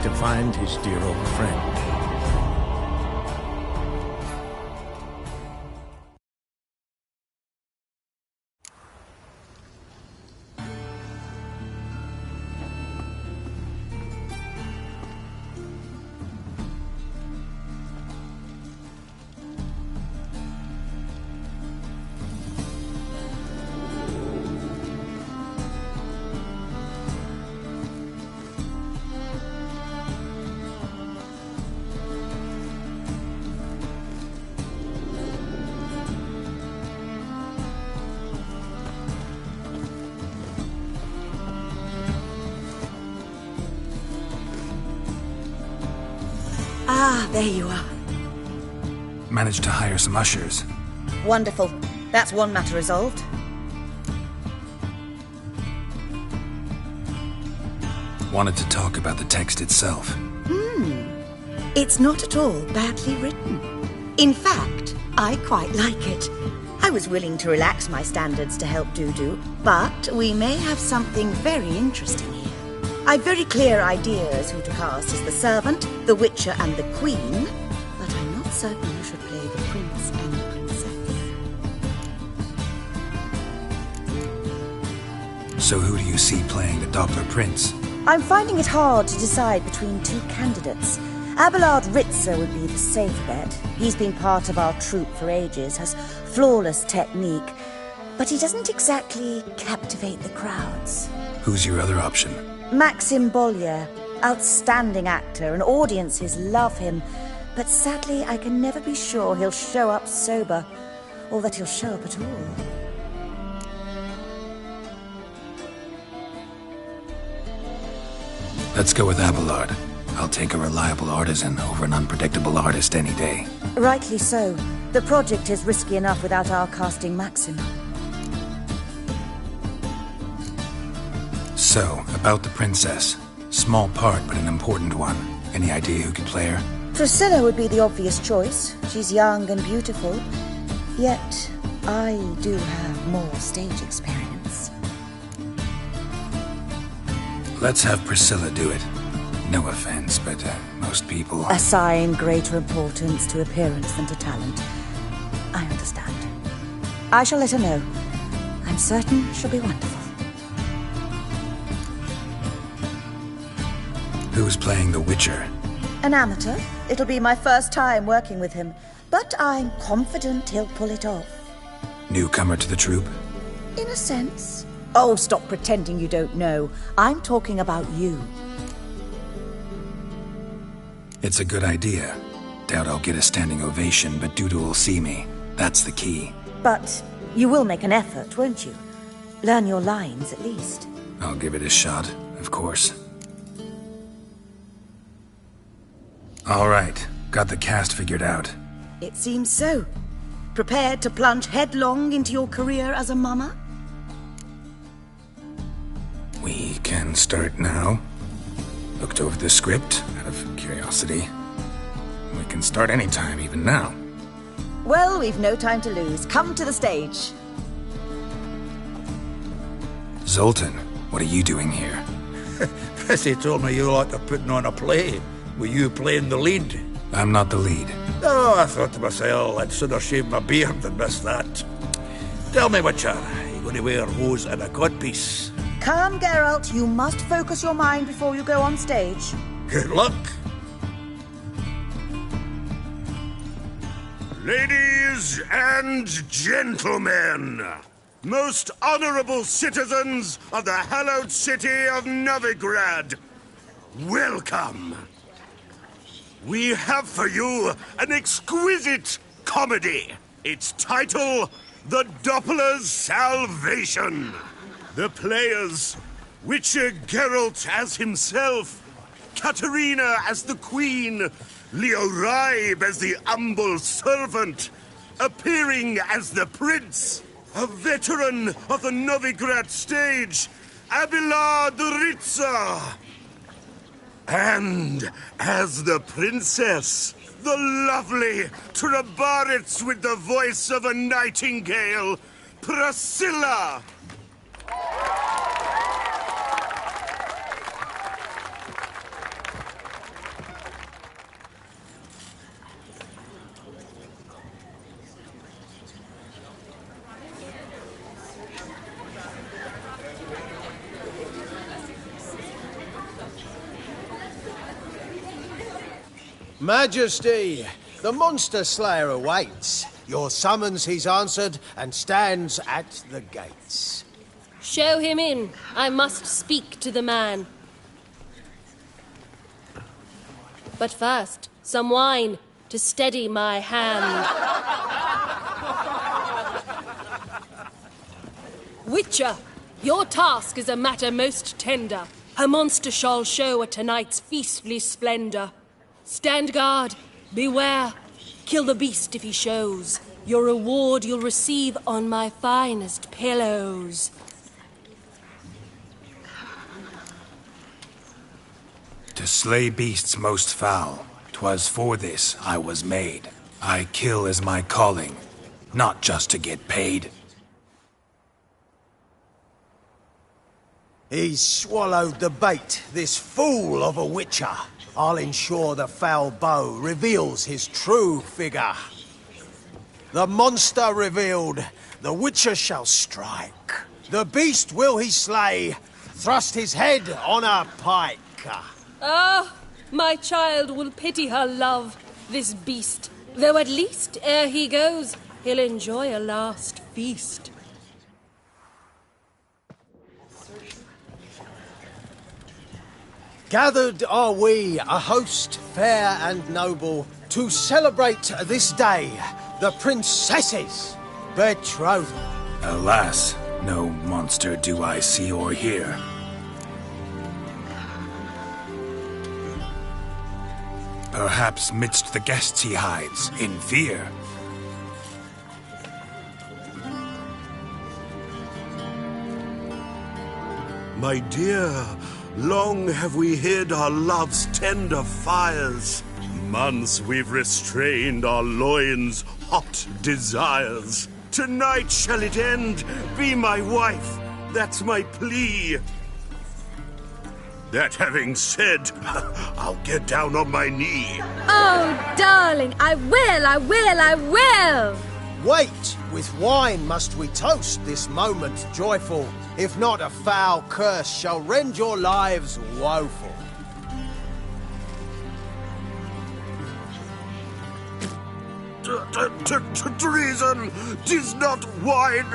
tried to find his dear old friend. Ah, there you are. Managed to hire some ushers. Wonderful. That's one matter resolved. Wanted to talk about the text itself. It's not at all badly written. In fact, I quite like it. I was willing to relax my standards to help Dudu, but we may have something very interesting here. I've very clear ideas who to cast as the servant, the witcher and the queen, but I'm not certain who should play the prince and the princess. So who do you see playing the Doppler Prince? I'm finding it hard to decide between two candidates. Abelard Ritzer would be the safe bet. He's been part of our troupe for ages, has flawless technique, but he doesn't exactly captivate the crowds. Who's your other option? Maxim Bollier, outstanding actor, and audiences love him, but sadly I can never be sure he'll show up sober, or that he'll show up at all. Let's go with Abelard. I'll take a reliable artisan over an unpredictable artist any day. Rightly so. The project is risky enough without our casting Maxim. So, about the princess. Small part, but an important one. Any idea who could play her? Priscilla would be the obvious choice. She's young and beautiful. Yet, I do have more stage experience. Let's have Priscilla do it. No offense, but most people... Assign greater importance to appearance than to talent. I understand. I shall let her know. I'm certain she'll be wonderful. Who's playing the Witcher? An amateur. It'll be my first time working with him, but I'm confident he'll pull it off. Newcomer to the troupe? In a sense. Oh, stop pretending you don't know. I'm talking about you. It's a good idea. Doubt I'll get a standing ovation, but Dudu will see me. That's the key. But you will make an effort, won't you? Learn your lines, at least. I'll give it a shot, of course. All right, got the cast figured out. It seems so. Prepared to plunge headlong into your career as a mama? We can start now. Looked over the script, out of curiosity. We can start anytime, even now. Well, we've no time to lose. Come to the stage. Zoltan, what are you doing here? Prissy told me you like to putting on a play. Were you playing the lead? I'm not the lead. Oh, I thought to myself, I'd sooner shave my beard than miss that. Tell me, Witcher, are you going to wear hose and a codpiece? Calm, Geralt. You must focus your mind before you go on stage. Good luck. Ladies and gentlemen, most honorable citizens of the hallowed city of Novigrad, welcome. We have for you an exquisite comedy. Its title, The Doppler's Salvation. The players, Witcher Geralt as himself, Katerina as the Queen, Leo Raib as the humble servant, appearing as the Prince, a veteran of the Novigrad stage, Abelard Ritzer. And as the Princess, the lovely Trabaritz with the voice of a nightingale, Priscilla. Majesty, the monster slayer awaits. Your summons he's answered and stands at the gates. Show him in. I must speak to the man. But first, some wine to steady my hand. Witcher, your task is a matter most tender. Her monster shall show at tonight's feastly splendor. Stand guard, beware, kill the beast if he shows. Your reward you'll receive on my finest pillows. To slay beasts most foul, 'twas for this I was made. I kill as my calling, not just to get paid. He's swallowed the bait, this fool of a witcher. I'll ensure the foul bow reveals his true figure. The monster revealed, the witcher shall strike. The beast will he slay, thrust his head on a pike. Ah, my child will pity her love, this beast. Though at least, ere he goes, he'll enjoy a last feast. Gathered are we, a host fair and noble, to celebrate this day, the princess's betrothal. Alas, no monster do I see or hear. Perhaps midst the guests he hides, in fear. My dear, long have we hid our love's tender fires. Months we've restrained our loins' hot desires. Tonight shall it end, be my wife, that's my plea. That having said, I'll get down on my knee. Oh, darling, I will! Wait, with wine must we toast this moment joyful. If not, a foul curse shall rend your lives woeful. Treason! 'Tis not wine,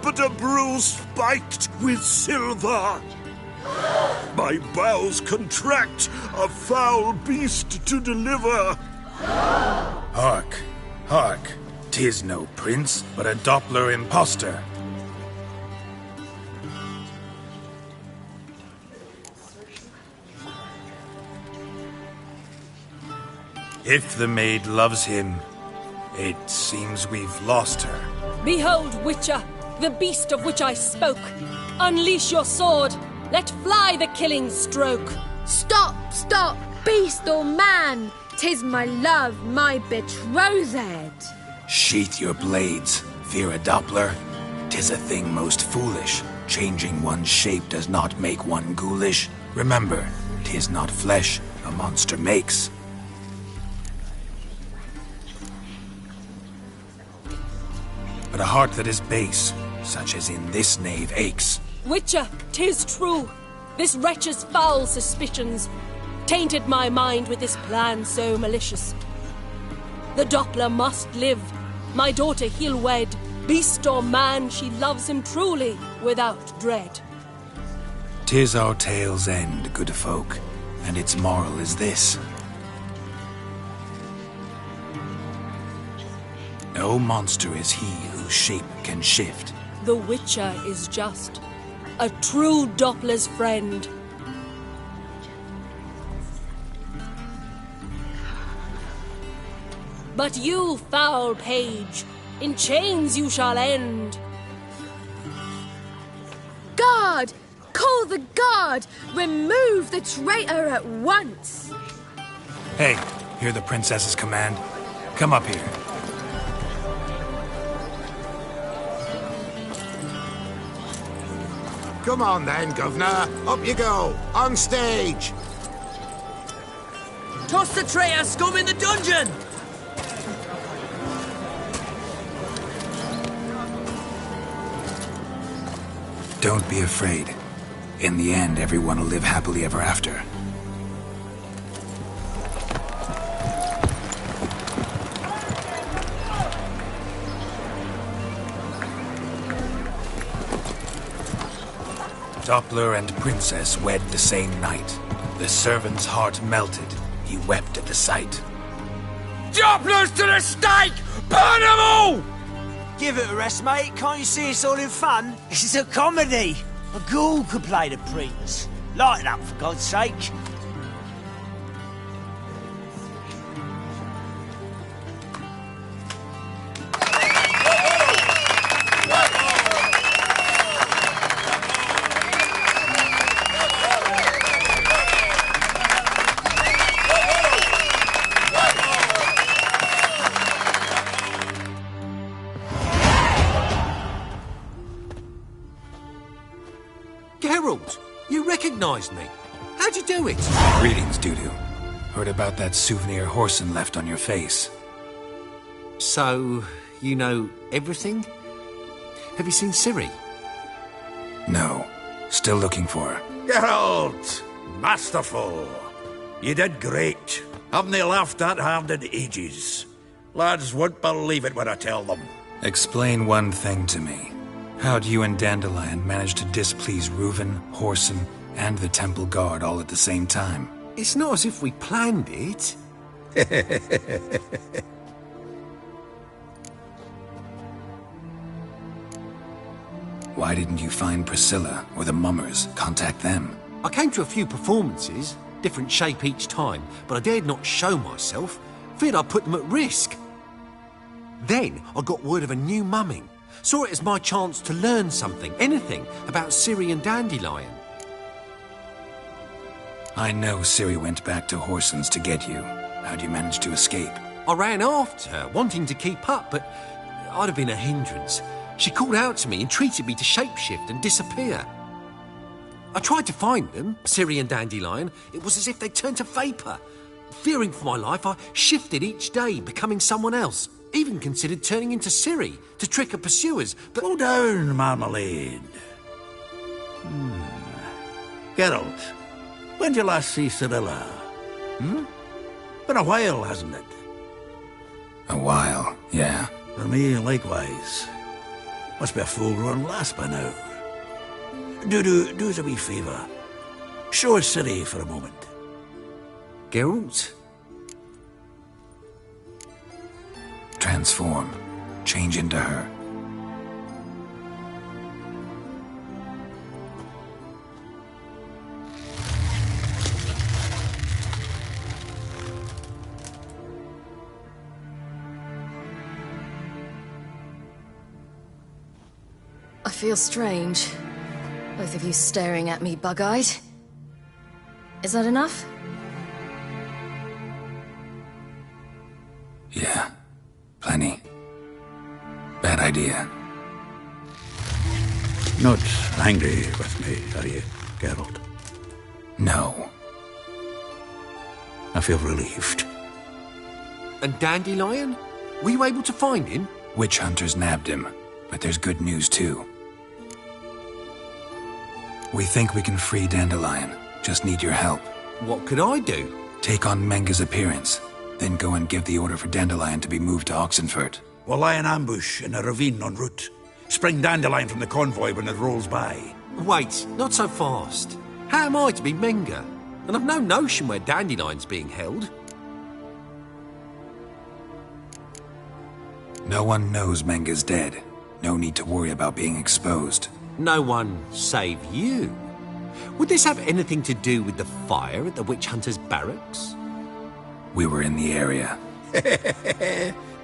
but a brew spiked with silver. My bowels contract, a foul beast to deliver. Hark, hark, 'tis no prince, but a Doppler impostor. If the maid loves him, it seems we've lost her. Behold, Witcher, the beast of which I spoke. Unleash your sword. Let fly the killing stroke. Stop, beast or man! 'Tis my love, my betrothed. Sheath your blades, fear a Doppler. 'Tis a thing most foolish. Changing one's shape does not make one ghoulish. Remember, 'tis not flesh a monster makes. But a heart that is base, such as in this knave, aches. Witcher, 'tis true. This wretch's foul suspicions tainted my mind with this plan so malicious. The Doppler must live. My daughter he'll wed. Beast or man, she loves him truly, without dread. 'Tis our tale's end, good folk, and its moral is this. No monster is he whose shape can shift. The Witcher is just a true Doppler's friend. But you, foul page, in chains you shall end. Guard! Call the guard! Remove the traitor at once! Hey, hear the princess's command? Come up here. Come on then, Governor. Up you go. On stage. Toss the traitor scum in the dungeon! Don't be afraid. In the end, everyone will live happily ever after. Doppler and Princess wed the same night. The servant's heart melted. He wept at the sight. Doppler's to the stake! Burn them all! Give it a rest, mate. Can't you see it's all in fun? It's a comedy. A ghoul could play the prince. Lighten up, for God's sake. Geralt, you recognised me. How'd you do it? Greetings, Dudu. Heard about that souvenir Horson left on your face. So, you know everything? Have you seen Ciri? No. Still looking for her. Geralt! Masterful! You did great. Haven't they laughed that hard in ages? Lads won't believe it when I tell them. Explain one thing to me. How'd you and Dandelion manage to displease Reuven, Horson, and the Temple Guard all at the same time? It's not as if we planned it. Why didn't you find Priscilla or the Mummers? Contact them. I came to a few performances, different shape each time, but I dared not show myself. Feared I'd put them at risk. Then I got word of a new mumming. Saw it as my chance to learn something, anything, about Ciri and Dandelion. I know Ciri went back to Horson's to get you. How'd you manage to escape? I ran after her, wanting to keep up, but I'd have been a hindrance. She called out to me, entreated me to shapeshift and disappear. I tried to find them, Ciri and Dandelion. It was as if they'd turned to vapour. Fearing for my life, I shifted each day, becoming someone else. Even considered turning into Ciri to trick her pursuers, but... Slow down, Marmalade. Geralt, when did you last see Cirilla? Been a while, hasn't it? A while, yeah. For me, likewise. Must be a full-grown lass by now. Do us a wee favour. Show us Ciri for a moment. Geralt? Transform. Change into her. I feel strange. Both of you staring at me bug-eyed. Is that enough? Yeah. Plenty. Bad idea. Not angry with me, are you, Geralt? No. I feel relieved. And Dandelion? Were you able to find him? Witch hunters nabbed him, but there's good news too. We think we can free Dandelion. Just need your help. What could I do? Take on Menga's appearance, then go and give the order for Dandelion to be moved to Oxenfurt. We'll lie in ambush in a ravine en route. Spring Dandelion from the convoy when it rolls by. Wait, not so fast. How am I to be Menga? And I've no notion where Dandelion's being held. No one knows Menga's dead. No need to worry about being exposed. No one save you. Would this have anything to do with the fire at the witch hunter's barracks? We were in the area.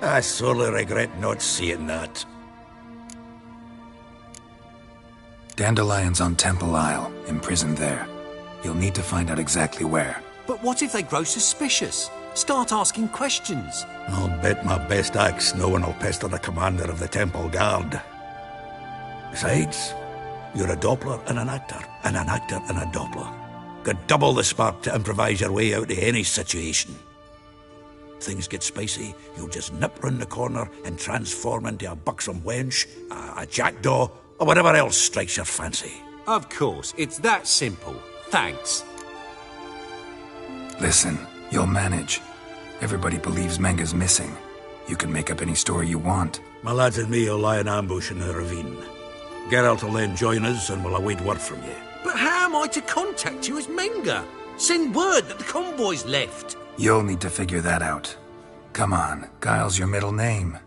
I sorely regret not seeing that. Dandelion's on Temple Isle, imprisoned there. You'll need to find out exactly where. But what if they grow suspicious? Start asking questions. I'll bet my best axe no one will pester the commander of the Temple Guard. Besides, you're a Doppler and an actor and a Doppler. Got double the spark to improvise your way out of any situation. Things get spicy, you'll just nip round the corner and transform into a buxom wench, a jackdaw, or whatever else strikes your fancy. Of course, it's that simple. Thanks. Listen, you'll manage. Everybody believes Menga's missing. You can make up any story you want. My lads and me will lie in ambush in the ravine. Geralt will then join us and we'll await word from you. But how am I to contact you as Menga? Send word that the convoy's left. You'll need to figure that out. Come on, Guile's your middle name.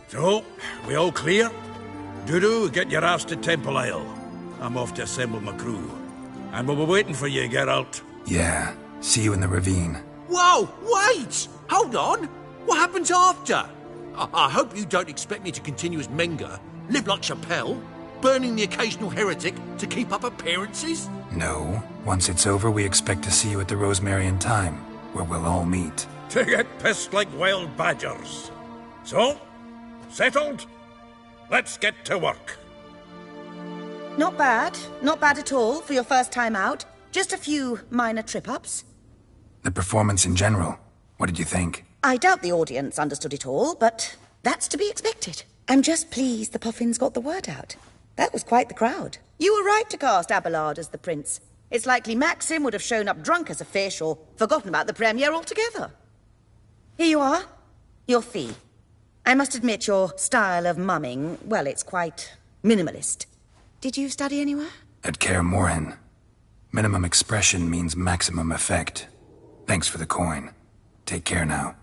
So, we all clear? Dudu, get your ass to Temple Isle. I'm off to assemble my crew. And we'll be waiting for you, Geralt. Yeah, see you in the ravine. Whoa, wait! Hold on! What happens after? I hope you don't expect me to continue as Menga, live like Chappelle, burning the occasional heretic to keep up appearances? No. Once it's over, we expect to see you at the Rosemary in Time, where we'll all meet. To get pissed like wild badgers. So, settled? Let's get to work. Not bad. Not bad at all for your first time out. Just a few minor trip-ups. The performance in general, what did you think? I doubt the audience understood it all, but that's to be expected. I'm just pleased the Puffins got the word out. That was quite the crowd. You were right to cast Abelard as the prince. It's likely Maxim would have shown up drunk as a fish or forgotten about the premiere altogether. Here you are. Your fee. I must admit your style of mumming, well, it's quite minimalist. Did you study anywhere? At Kaer Morhen. Minimum expression means maximum effect. Thanks for the coin. Take care now.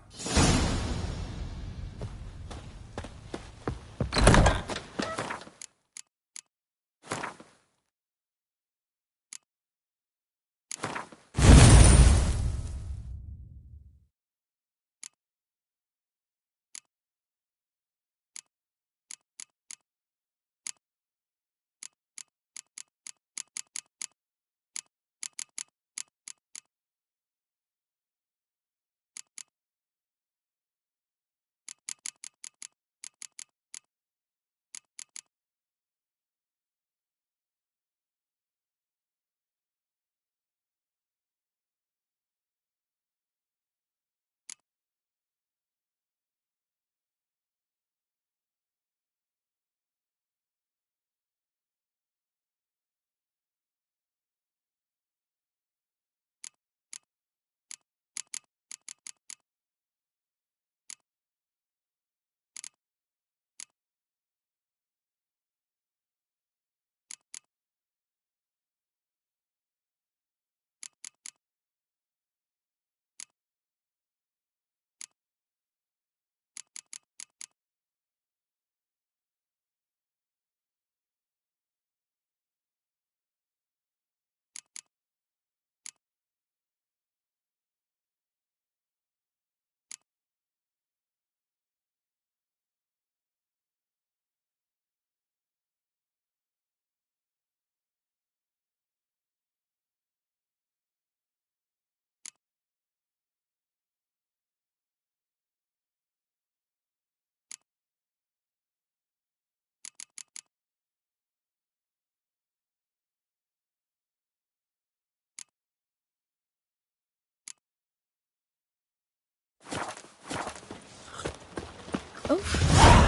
Oh,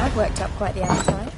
I've worked up quite the appetite.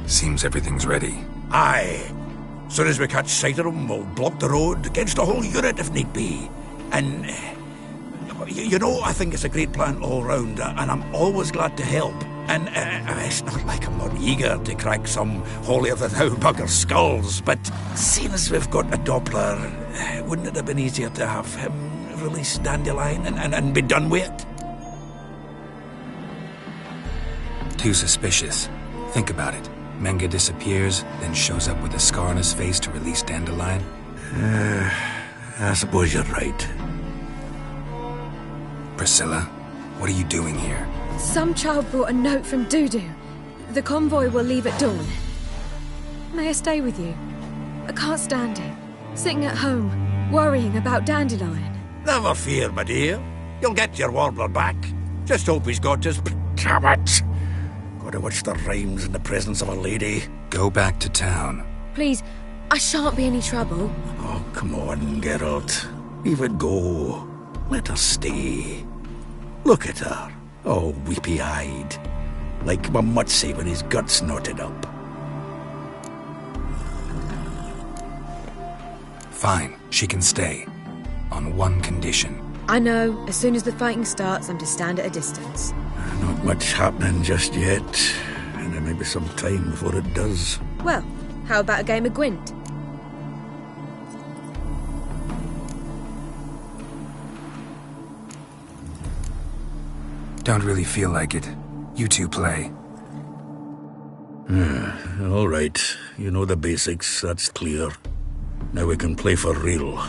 Seems everything's ready. Aye. Soon as we catch sight of them, we'll block the road against a whole unit if need be. And, you know, I think it's a great plan all round, and I'm always glad to help. And it's not like I'm not eager to crack some holier-than-thou bugger skulls, but seeing as we've got a Doppler, wouldn't it have been easier to have him release Dandelion and be done with it? Too suspicious. Think about it. Menga disappears, then shows up with a scar on his face to release Dandelion. I suppose you're right. Priscilla, what are you doing here? Some child brought a note from Dudu. The convoy will leave at dawn. May I stay with you? I can't stand it. Sitting at home, worrying about Dandelion. Never fear, my dear. You'll get your warbler back. Just hope he's got his... Damn it! Gotta watch the rhymes in the presence of a lady. Go back to town. Please, I shan't be any trouble. Oh, come on, Geralt. Leave it go. Let her stay. Look at her. Oh, weepy-eyed. Like Mamutsi with his guts knotted up. Fine, she can stay. On one condition. I know, as soon as the fighting starts, I'm to stand at a distance. Not much happening just yet. And there may be some time before it does. Well, how about a game of Gwent? Don't really feel like it. You two play. All right. You know the basics, that's clear. Now we can play for real.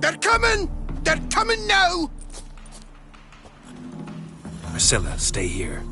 They're coming! They're coming now! Priscilla, stay here.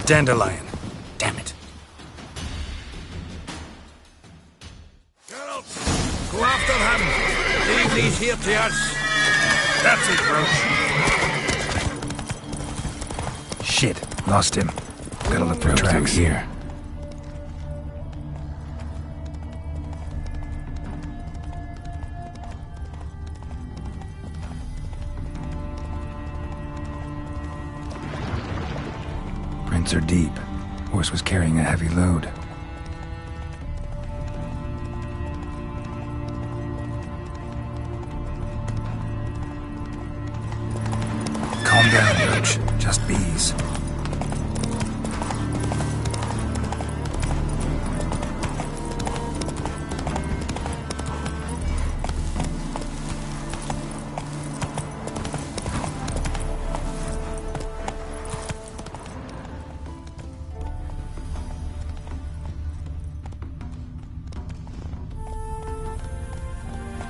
Dandelion. Damn it. Geralt, go after him. Leave these here to us. That's it, Roach. Shit, lost him. Gotta look for tracks here. Prints are deep. Horse was carrying a heavy load. Calm down, Roach. Just bees.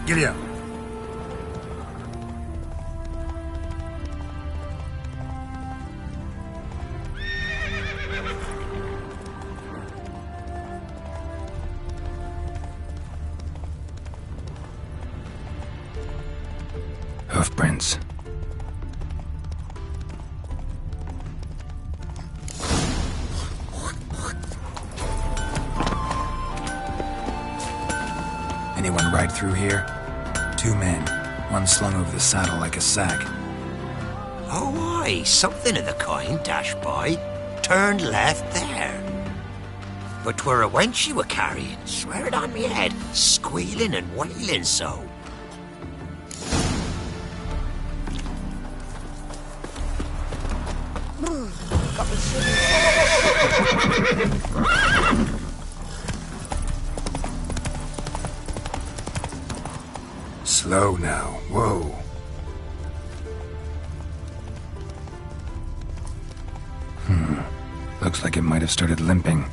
Giddy up. Hoofprints. Anyone ride through here? 2 men, one slung over the saddle like a sack. Oh, aye, something of the kind, Dash Boy. Turned left there. But 'twere a wench you were carrying, swear it on me head, squealing and wailing so. Slow now. Whoa. Looks like it might have started limping.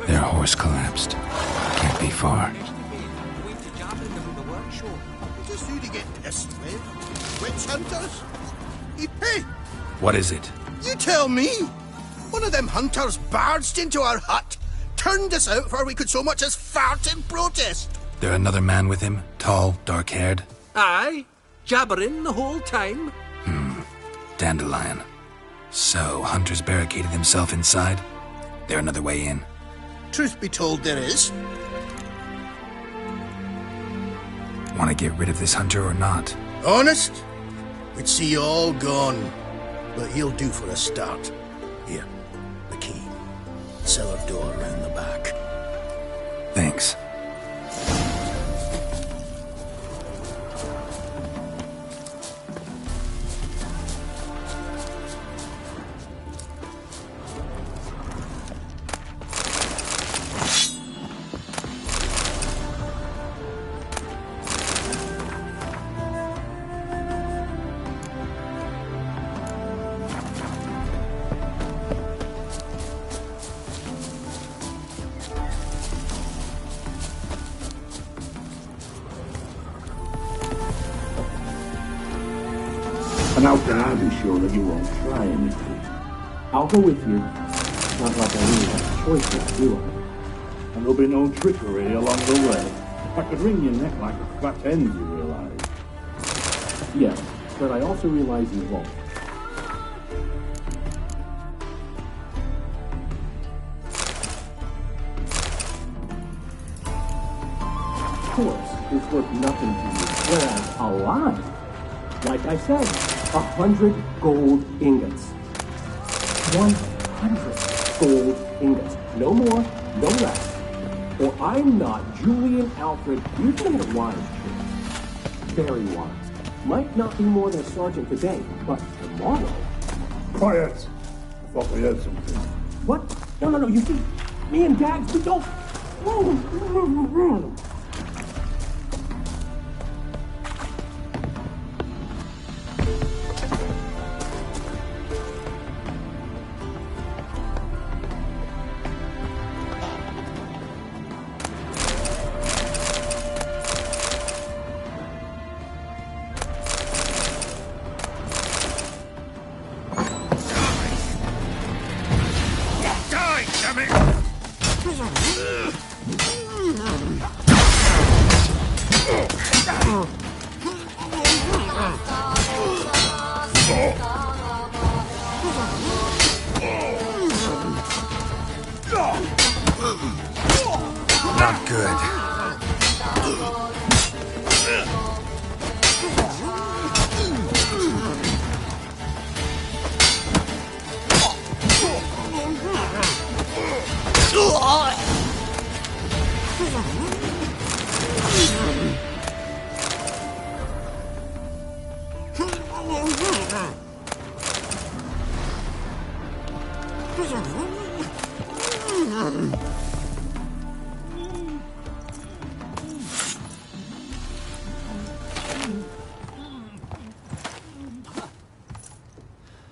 Their horse collapsed. Can't be far. Just who to get pissed with? Witch hunters? Hey, What is it? you tell me! One of them hunters barged into our hut, turned us out before we could so much as fart in protest. There another man with him? Tall, dark-haired? Aye, jabbering the whole time. Dandelion. So, Hunter's barricaded himself inside? There another way in? Truth be told, there is. Want to get rid of this hunter or not? Honest? We'd see you all gone. But he'll do for a start. Here, the key. Cellar door round the back. Thanks. And how can I be sure that you won't try anything? I'll go with you. It's not like I really have a choice here, do I? And there'll be no trickery along the way. I could wring your neck like a fat end, you realize. Yes, but I also realize you won't. Of course, it's worth nothing to you, whereas alive, like I said, 100 gold ingots. 100 gold ingots. No more, no less. Or I'm not Julian Alfred. You've made a wise choice. Very wise. Might not be more than a sergeant today, but tomorrow... Quiet! I thought we heard something. What? No, you see, me and Dags, we don't... Not good.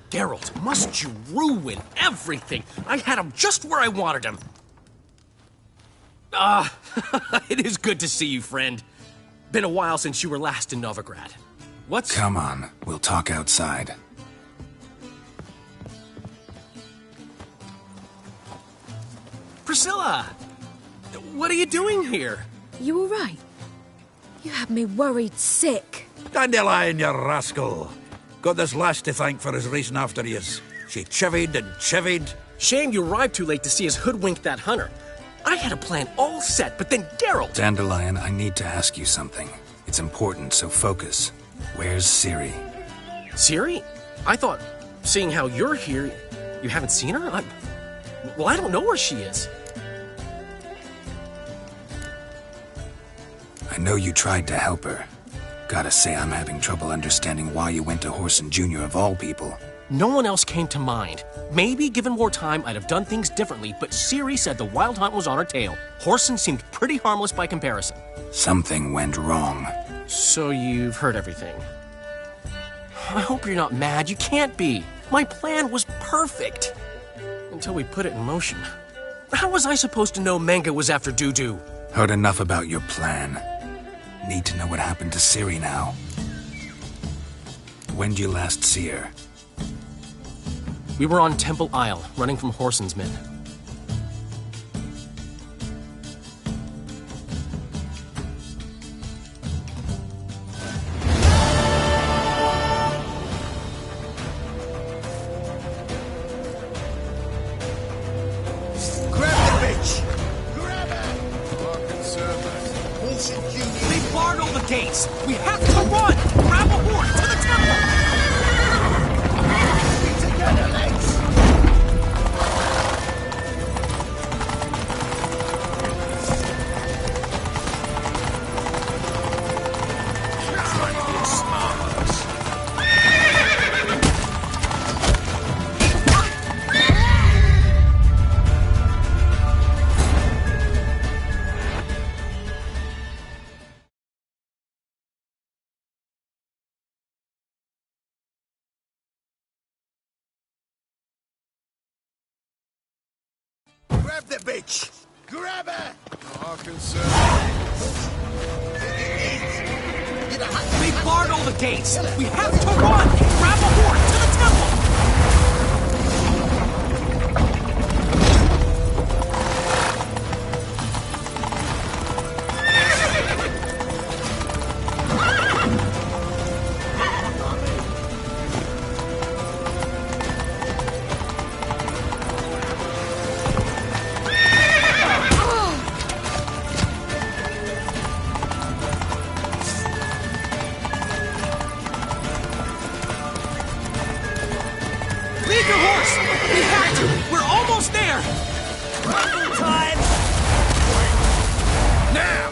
Geralt, must you ruin everything? I had him just where I wanted him. It is good to see you, friend. Been a while since you were last in Novigrad. What's... Come on, we'll talk outside. Priscilla! What are you doing here? You all right? You had me worried sick. Dandelion, you rascal. Got this lass to thank for his racing after yous. She chivied and chivied. Shame you arrived too late to see us hoodwink that hunter. I had a plan all set, but then Geralt... Dandelion, I need to ask you something. It's important, so focus. Where's Ciri? Ciri? I thought, seeing how you're here, you haven't seen her? Well, I don't know where she is. I know you tried to help her. Gotta say, I'm having trouble understanding why you went to Horson Jr. of all people. No one else came to mind. Maybe, given more time, I'd have done things differently, but Ciri said the Wild Hunt was on her tail. Horson seemed pretty harmless by comparison. Something went wrong. So you've heard everything. I hope you're not mad. You can't be. My plan was perfect. Until we put it in motion. How was I supposed to know Manga was after Dudu? Heard enough about your plan. Need to know what happened to Ciri now. When'd you last see her? We were on Temple Isle, running from Horson's men. Gates. We have to run! Grab a horse to the temple! Together, legs! Trying to be smart. Grab the bitch! Grab her! Our concern. They barred all the gates! We have to run! Grab a horse to the temple! Leave your horse! We have to! We're almost there! Time! Now!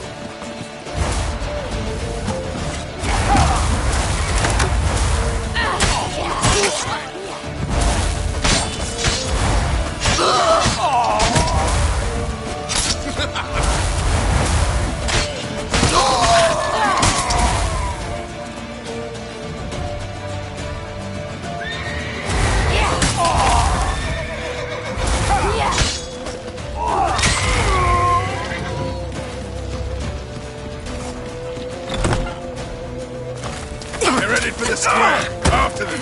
Get ready for the square! After them!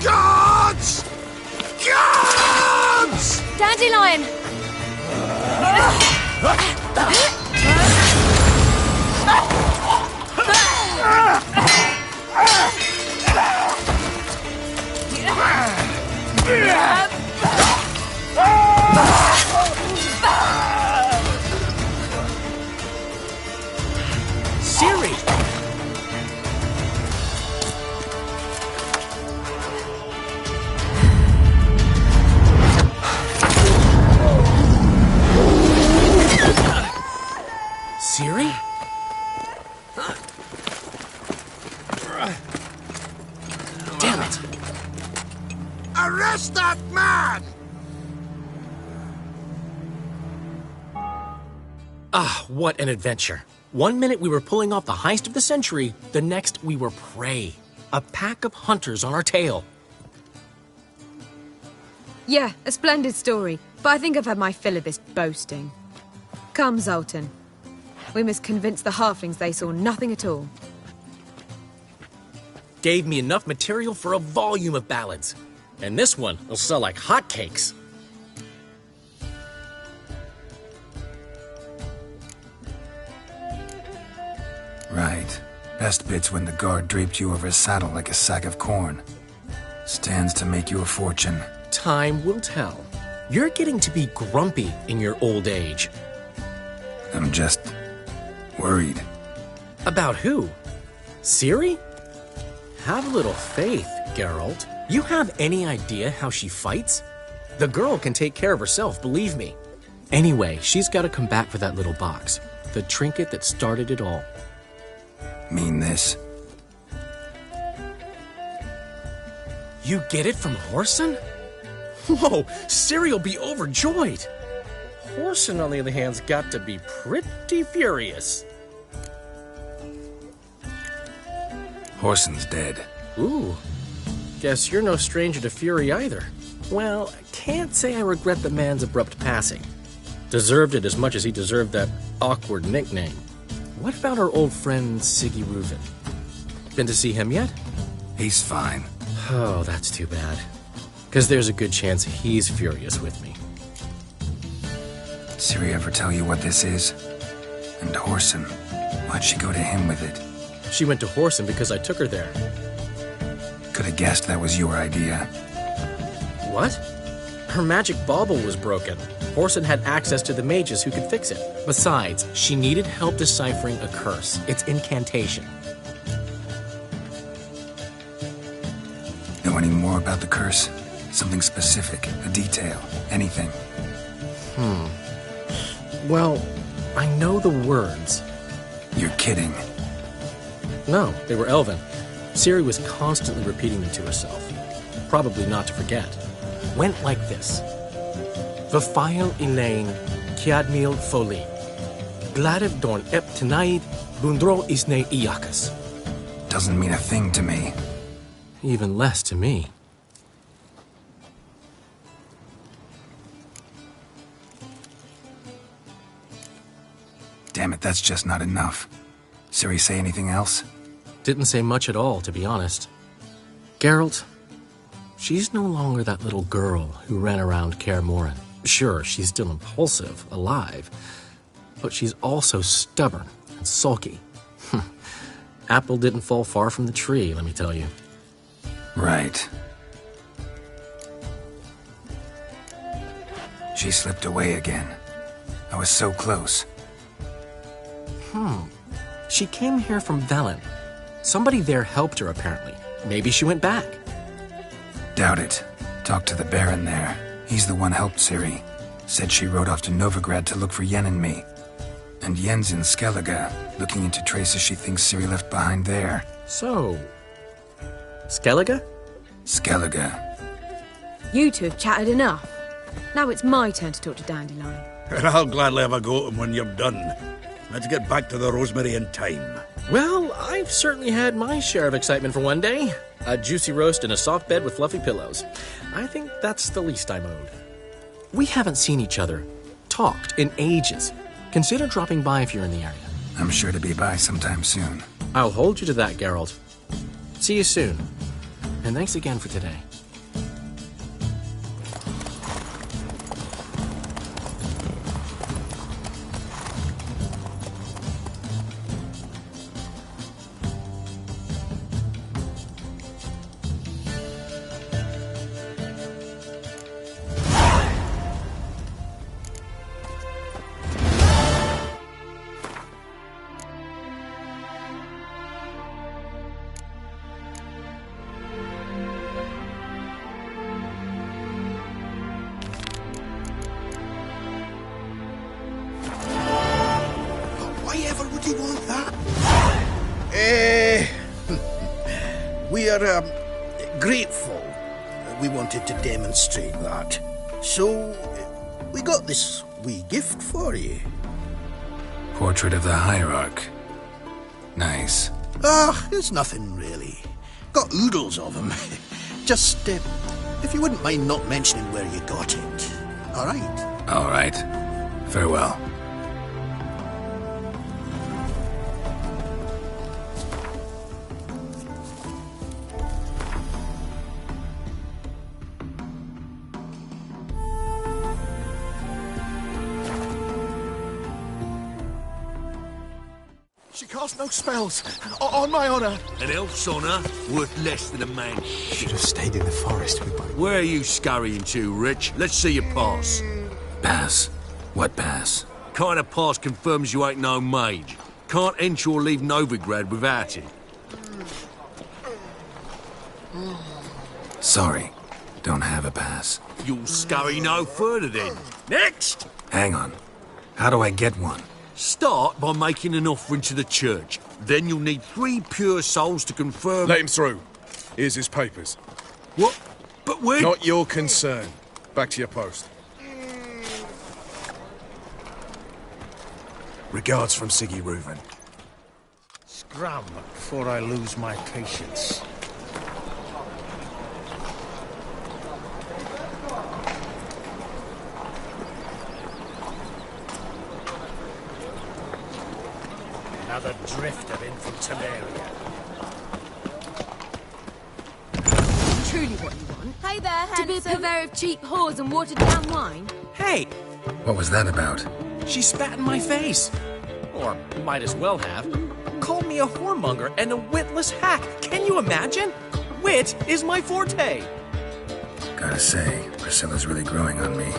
Guards! Guards! Dandelion! Ciri! Ciri? Damn it! Arrest that man! Ah, what an adventure. 1 minute we were pulling off the heist of the century, the next we were prey. A pack of hunters on our tail. Yeah, a splendid story, but I think I've had my fill of this boasting. Come, Zoltan. We must convince the halflings they saw nothing at all. Gave me enough material for a volume of ballads. And this one will sell like hotcakes. Right. Best bit's when the guard draped you over his saddle like a sack of corn. Stands to make you a fortune. Time will tell. You're getting to be grumpy in your old age. I'm just worried. About who? Ciri? Have a little faith, Geralt. You have any idea how she fights? The girl can take care of herself, believe me. Anyway, she's got to come back for that little box. The trinket that started it all. Mean this? You get it from Whoreson? Whoa, Ciri'll be overjoyed. Whoreson, on the other hand, has got to be pretty furious. Whoreson's dead. Ooh, guess you're no stranger to fury either. Well, I can't say I regret the man's abrupt passing. Deserved it as much as he deserved that awkward nickname. What about our old friend Siggy Reuven? Been to see him yet? He's fine. Oh, that's too bad. Because there's a good chance he's furious with me. Ciri ever tell you what this is? And Whoreson, why'd she go to him with it? She went to Whoreson because I took her there. Could have guessed that was your idea. What? Her magic bauble was broken. Whoreson had access to the mages who could fix it. Besides, she needed help deciphering a curse. Its incantation. Know any more about the curse? Something specific, a detail, anything? Well, I know the words. You're kidding. No, they were Elven. Ciri was constantly repeating them to herself. Probably not to forget. Went like this. Vafile Elaine, Kiadmil Foli. Gladev Dorn Ep Tanaid, Bundro Isne Iakas. Doesn't mean a thing to me. Even less to me. Damn it, that's just not enough. Ciri say anything else? Didn't say much at all, to be honest. Geralt, she's no longer that little girl who ran around Kaer Morhen. Sure, she's still impulsive, alive, but she's also stubborn and sulky. Apple didn't fall far from the tree, let me tell you. Right. She slipped away again. I was so close. She came here from Velen. Somebody there helped her, apparently. Maybe she went back. Doubt it. Talked to the Baron there. He's the one helped Ciri. Said she rode off to Novigrad to look for Yen and me. And Yen's in Skellige, looking into traces she thinks Ciri left behind there. So... Skellige? Skellige. You two have chatted enough. Now it's my turn to talk to Dandelion. And I'll gladly have a go at him when you're done. Let's get back to the Rosemary in time. Well, I've certainly had my share of excitement for one day. A juicy roast and a soft bed with fluffy pillows. I think that's the least I'm owed. We haven't seen each other, talked, in ages. Consider dropping by if you're in the area. I'm sure to be by sometime soon. I'll hold you to that, Geralt. See you soon. And thanks again for today. We are grateful. We wanted to demonstrate that. So, we got this wee gift for you. Portrait of the Hierarch. Nice. It's nothing really. Got oodles of them. Just, if you wouldn't mind not mentioning where you got it. All right? All right. Farewell. She cast no spells. On my honor. An elf's honor worth less than a man's. Should have stayed in the forest. Where are you scurrying to, Rich? Let's see your pass. Pass? What pass? Kind of pass confirms you ain't no mage. Can't enter or leave Novigrad without it. Sorry, don't have a pass. You'll scurry no further then. Next! Hang on. How do I get one? Start by making an offering to the church. Then you'll need 3 pure souls to confirm... Let him through. Here's his papers. What? But where... Not your concern. Back to your post. Regards from Siggy Reuven. Scrum before I lose my patience. Another drifter in from Temeria. Truly what you want? Hey there, handsome. To be a purveyor of cheap whores and watered-down wine? Hey! What was that about? She spat in my face. Or might as well have. Called me a whoremonger and a witless hack. Can you imagine? Wit is my forte. Gotta say, Priscilla's really growing on me.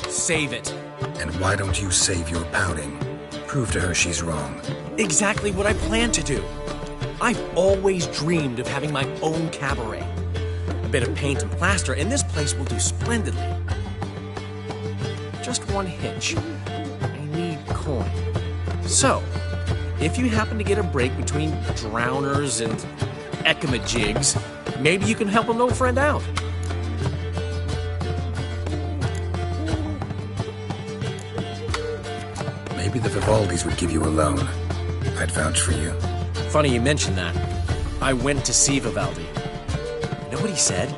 Save it. And why don't you save your pouting? Prove to her she's wrong. Exactly what I plan to do. I've always dreamed of having my own cabaret. A bit of paint and plaster, and this place will do splendidly. Just one hitch. I need coin. So, if you happen to get a break between drowners and ecamajigs, maybe you can help an old friend out. Maybe the Vivaldis would give you a loan. I'd vouch for you. Funny you mention that. I went to see Vivaldi. You know what he said?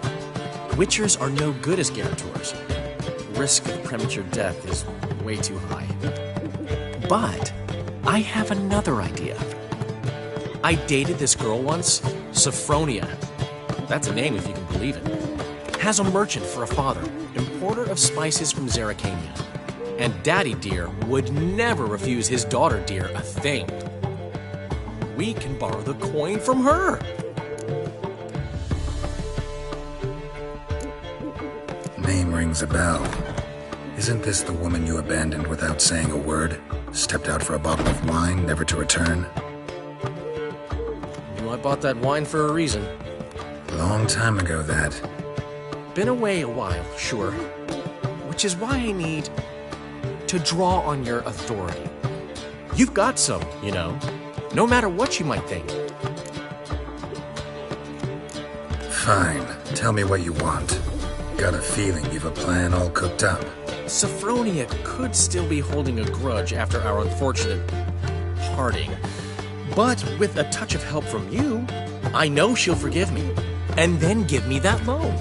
Witchers are no good as guarantors. The risk of premature death is way too high. But I have another idea. I dated this girl once, Sophronia. That's a name if you can believe it. Has a merchant for a father, importer of spices from Zerrikania. And Daddy Dear would never refuse his daughter Dear a thing. We can borrow the coin from her. Name rings a bell. Isn't this the woman you abandoned without saying a word? Stepped out for a bottle of wine, never to return? I bought that wine for a reason. Long time ago, that. Been away a while, sure. Which is why I need to draw on your authority. You've got some, you know. No matter what you might think. Fine. Tell me what you want. Got a feeling you've a plan all cooked up. Sophronia could still be holding a grudge after our unfortunate parting. But with a touch of help from you, I know she'll forgive me. And then give me that loan.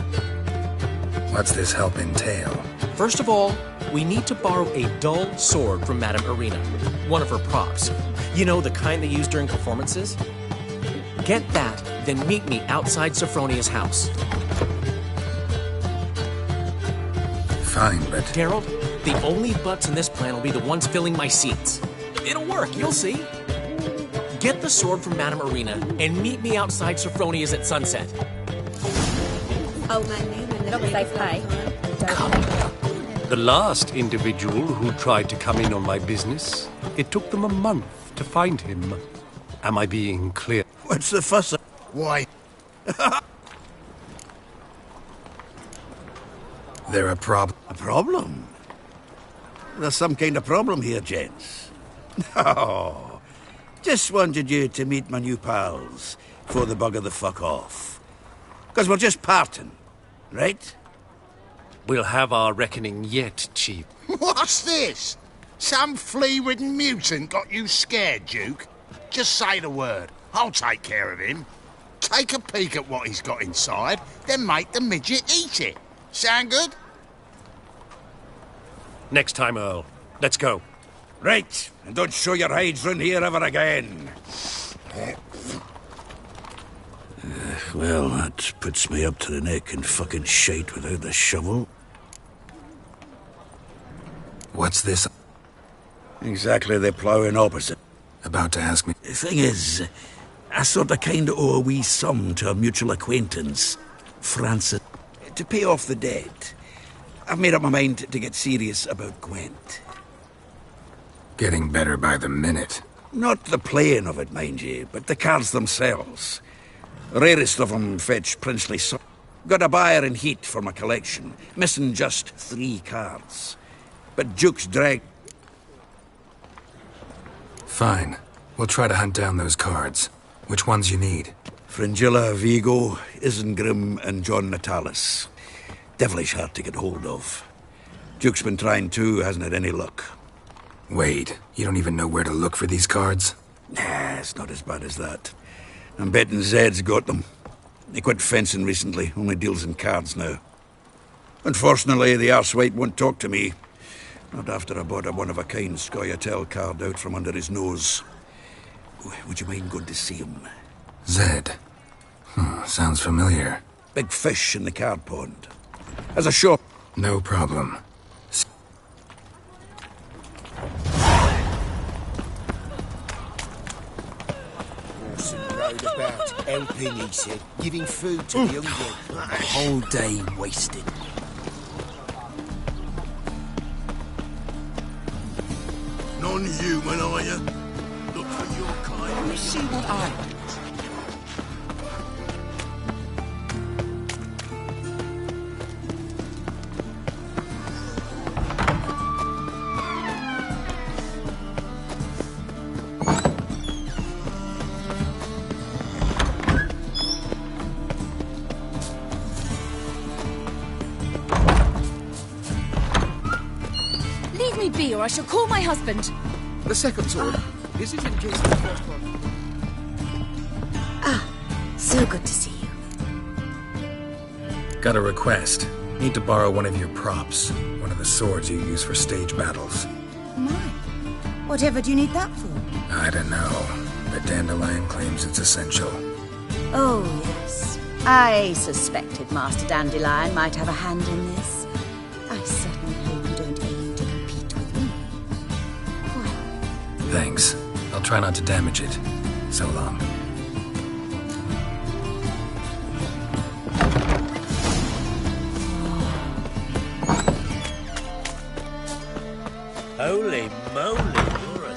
What's this help entail? First of all, we need to borrow a dull sword from Madame Irina, one of her props. You know, the kind they use during performances? Get that, then meet me outside Sophronia's house. Fine, but... Geralt, the only butts in this plan will be the ones filling my seats. It'll work, you'll see. Get the sword from Madame Irina and meet me outside Sophronia's at sunset. Oh, man, long as they pay. The last individual who tried to come in on my business, it took them a month to find him. Am I being clear? What's the fuss? Why? There a problem? A problem? There's some kind of problem here, gents. No. Just wanted you to meet my new pals before they bugger the fuck off. Because we're just parting, right? We'll have our reckoning yet, Chief. What's this? Some flea-ridden mutant got you scared, Duke? Just say the word. I'll take care of him. Take a peek at what he's got inside, then make the midget eat it. Sound good? Next time, Earl. Let's go. Right, and don't show your hides round here ever again. Well, that puts me up to the neck in fucking shite without the shovel. What's this? Exactly the ploughing opposite. About to ask me? The thing is, I sort of kind of owe a wee sum to a mutual acquaintance, Francis, to pay off the debt. I've made up my mind to get serious about Gwent. Getting better by the minute. Not the playing of it, mind you, but the cards themselves. Rarest of them fetch princely sum. Got a buyer in heat for my collection, missing just 3 cards. But Duke's drag... Fine. We'll try to hunt down those cards. Which ones you need? Fringilla, Vigo, Isengrim, and John Natalis. Devilish hard to get hold of. Duke's been trying too, hasn't had any luck. Wait, you don't even know where to look for these cards? Nah, it's not as bad as that. I'm betting Zed's got them. He quit fencing recently, only deals in cards now. Unfortunately, the arsewite won't talk to me. Not after I bought a one-of-a-kind Scoia'tael card out from under his nose. Would you mind going to see him? Zed. Sounds familiar. Big fish in the card pond. As a shop. No problem. Rode about, helping, he said, giving food to the hungry. A whole day wasted. Non-human, are you? Look for your kind. Let me see what I... Leave me be, or I shall call my husband. The second sword. Is it in case of the first one? So good to see you. Got a request. Need to borrow one of your props. One of the swords you use for stage battles. My. Whatever do you need that for? I don't know, but Dandelion claims it's essential. Oh, yes. I suspected Master Dandelion might have a hand in this. I certainly hope you don't aim to compete with me. Thanks. I'll try not to damage it. So long. Holy moly, you're a...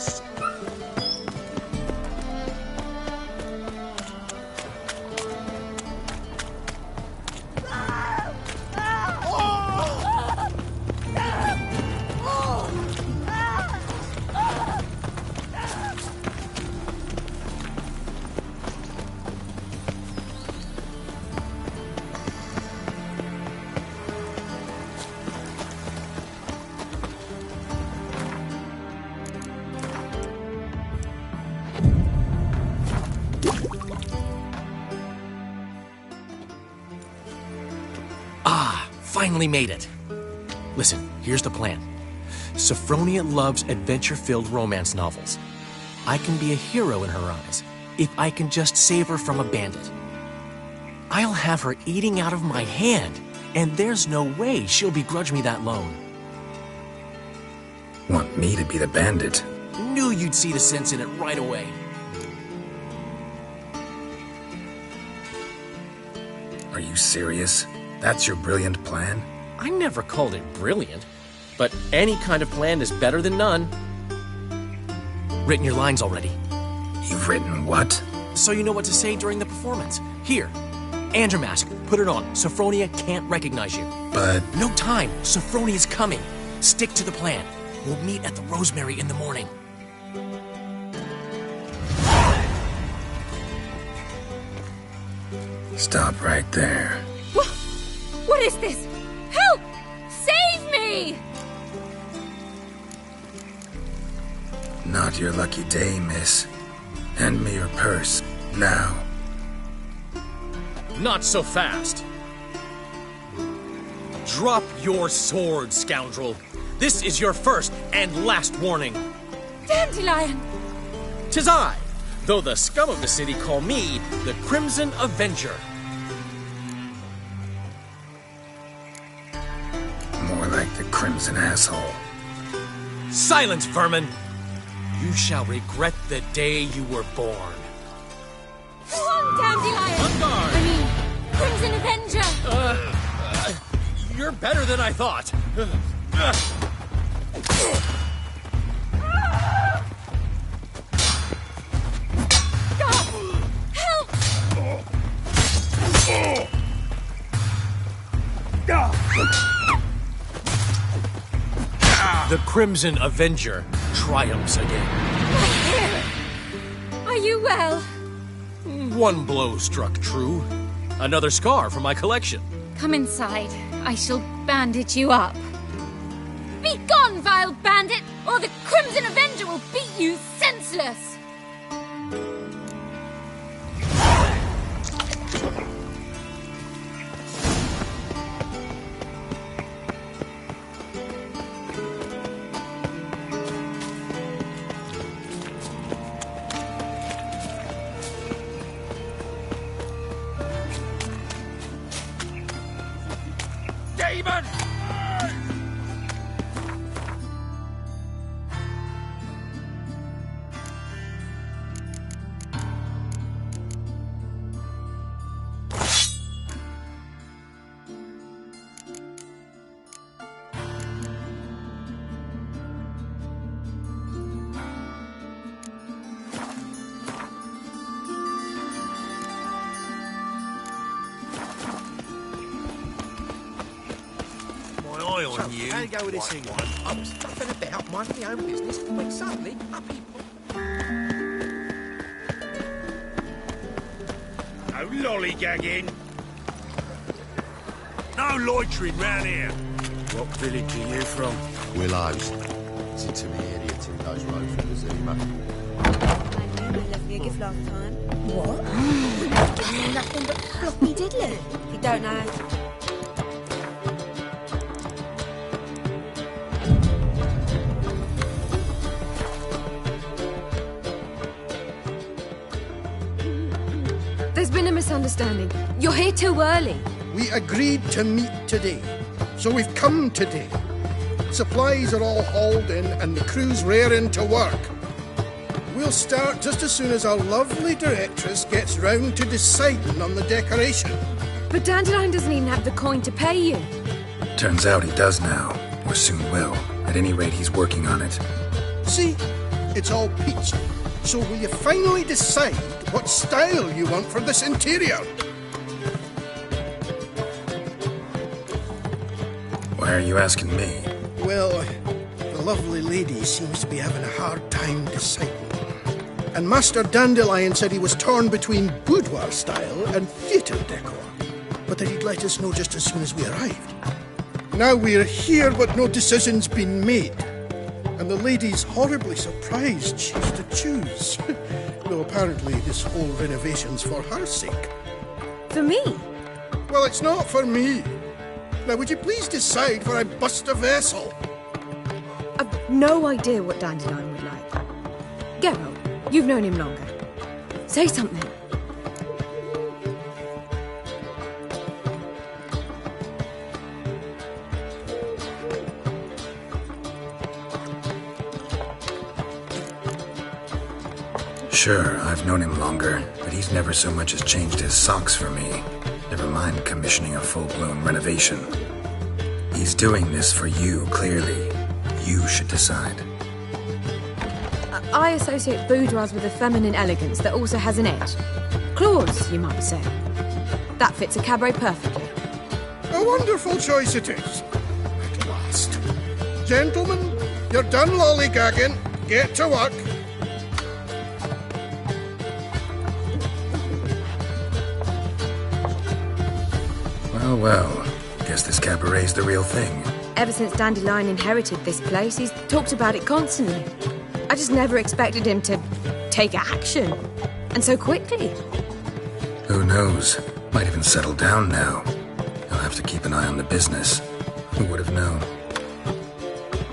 Finally made it. Listen, here's the plan. Sophronia loves adventure-filled romance novels. I can be a hero in her eyes if I can just save her from a bandit. I'll have her eating out of my hand, and there's no way she'll begrudge me that loan. Want me to be the bandit? Knew you'd see the sense in it right away. Are you serious? That's your brilliant plan? I never called it brilliant, but any kind of plan is better than none. Written your lines already. You've written what? So you know what to say during the performance. Here, and your mask. Put it on. Sophronia can't recognize you. But... No time. Sophronia's coming. Stick to the plan. We'll meet at the Rosemary in the morning. Stop right there. What is this? Help! Save me! Not your lucky day, miss. Hand me your purse, now. Not so fast. Drop your sword, scoundrel. This is your first and last warning. Dandelion! 'Tis I, though the scum of the city call me the Crimson Avenger. More like the Crimson Asshole. Silence, vermin! You shall regret the day you were born. Go on, Dandelion! On guard! I mean, Crimson Avenger! You're better than I thought. Help! The Crimson Avenger triumphs again. Are you well? One blow struck true. Another scar from my collection. Come inside. I shall bandage you up. Be gone, vile bandit, or the Crimson Avenger will beat you senseless! Demon! On you. How you go with this thing? I was stuffing about, minding my own business, when suddenly, up he... No lollygagging. No loitering round here. What village are you from? Willows. Listen to me, idiot, in those roads from the Zima. You left me a gift last time. What? Giving me nothing but floppy diddly. You don't know. There's been a misunderstanding. You're here too early. We agreed to meet today, so we've come today. Supplies are all hauled in and the crew's raring to work. We'll start just as soon as our lovely directress gets round to deciding on the decoration. But Dandelion doesn't even have the coin to pay you. Turns out he does now, or soon will. At any rate, he's working on it. See, it's all peachy. So will you finally decide what style you want for this interior? Why are you asking me? Well, the lovely lady seems to be having a hard time deciding. And Master Dandelion said he was torn between boudoir style and theatre decor, but that he'd let us know just as soon as we arrived. Now we're here, but no decision's been made. And the lady's horribly surprised she's to choose. Though apparently this whole renovation's for her sake. For me? Well, it's not for me. Now, would you please decide for I bust a vessel? I've no idea what Dandelion would like. Geralt, you've known him longer. Say something. Sure, I've known him longer, but he's never so much as changed his socks for me. Never mind commissioning a full-blown renovation. He's doing this for you, clearly. You should decide. I associate boudoirs with a feminine elegance that also has an edge. Claws, you might say. That fits a cabaret perfectly. A wonderful choice it is. At last. Gentlemen, you're done lollygagging. Get to work. Well, guess this cabaret's the real thing. Ever since Dandelion inherited this place, he's talked about it constantly. I just never expected him to take action. And so quickly. Who knows? Might even settle down now. He'll have to keep an eye on the business. Who would have known?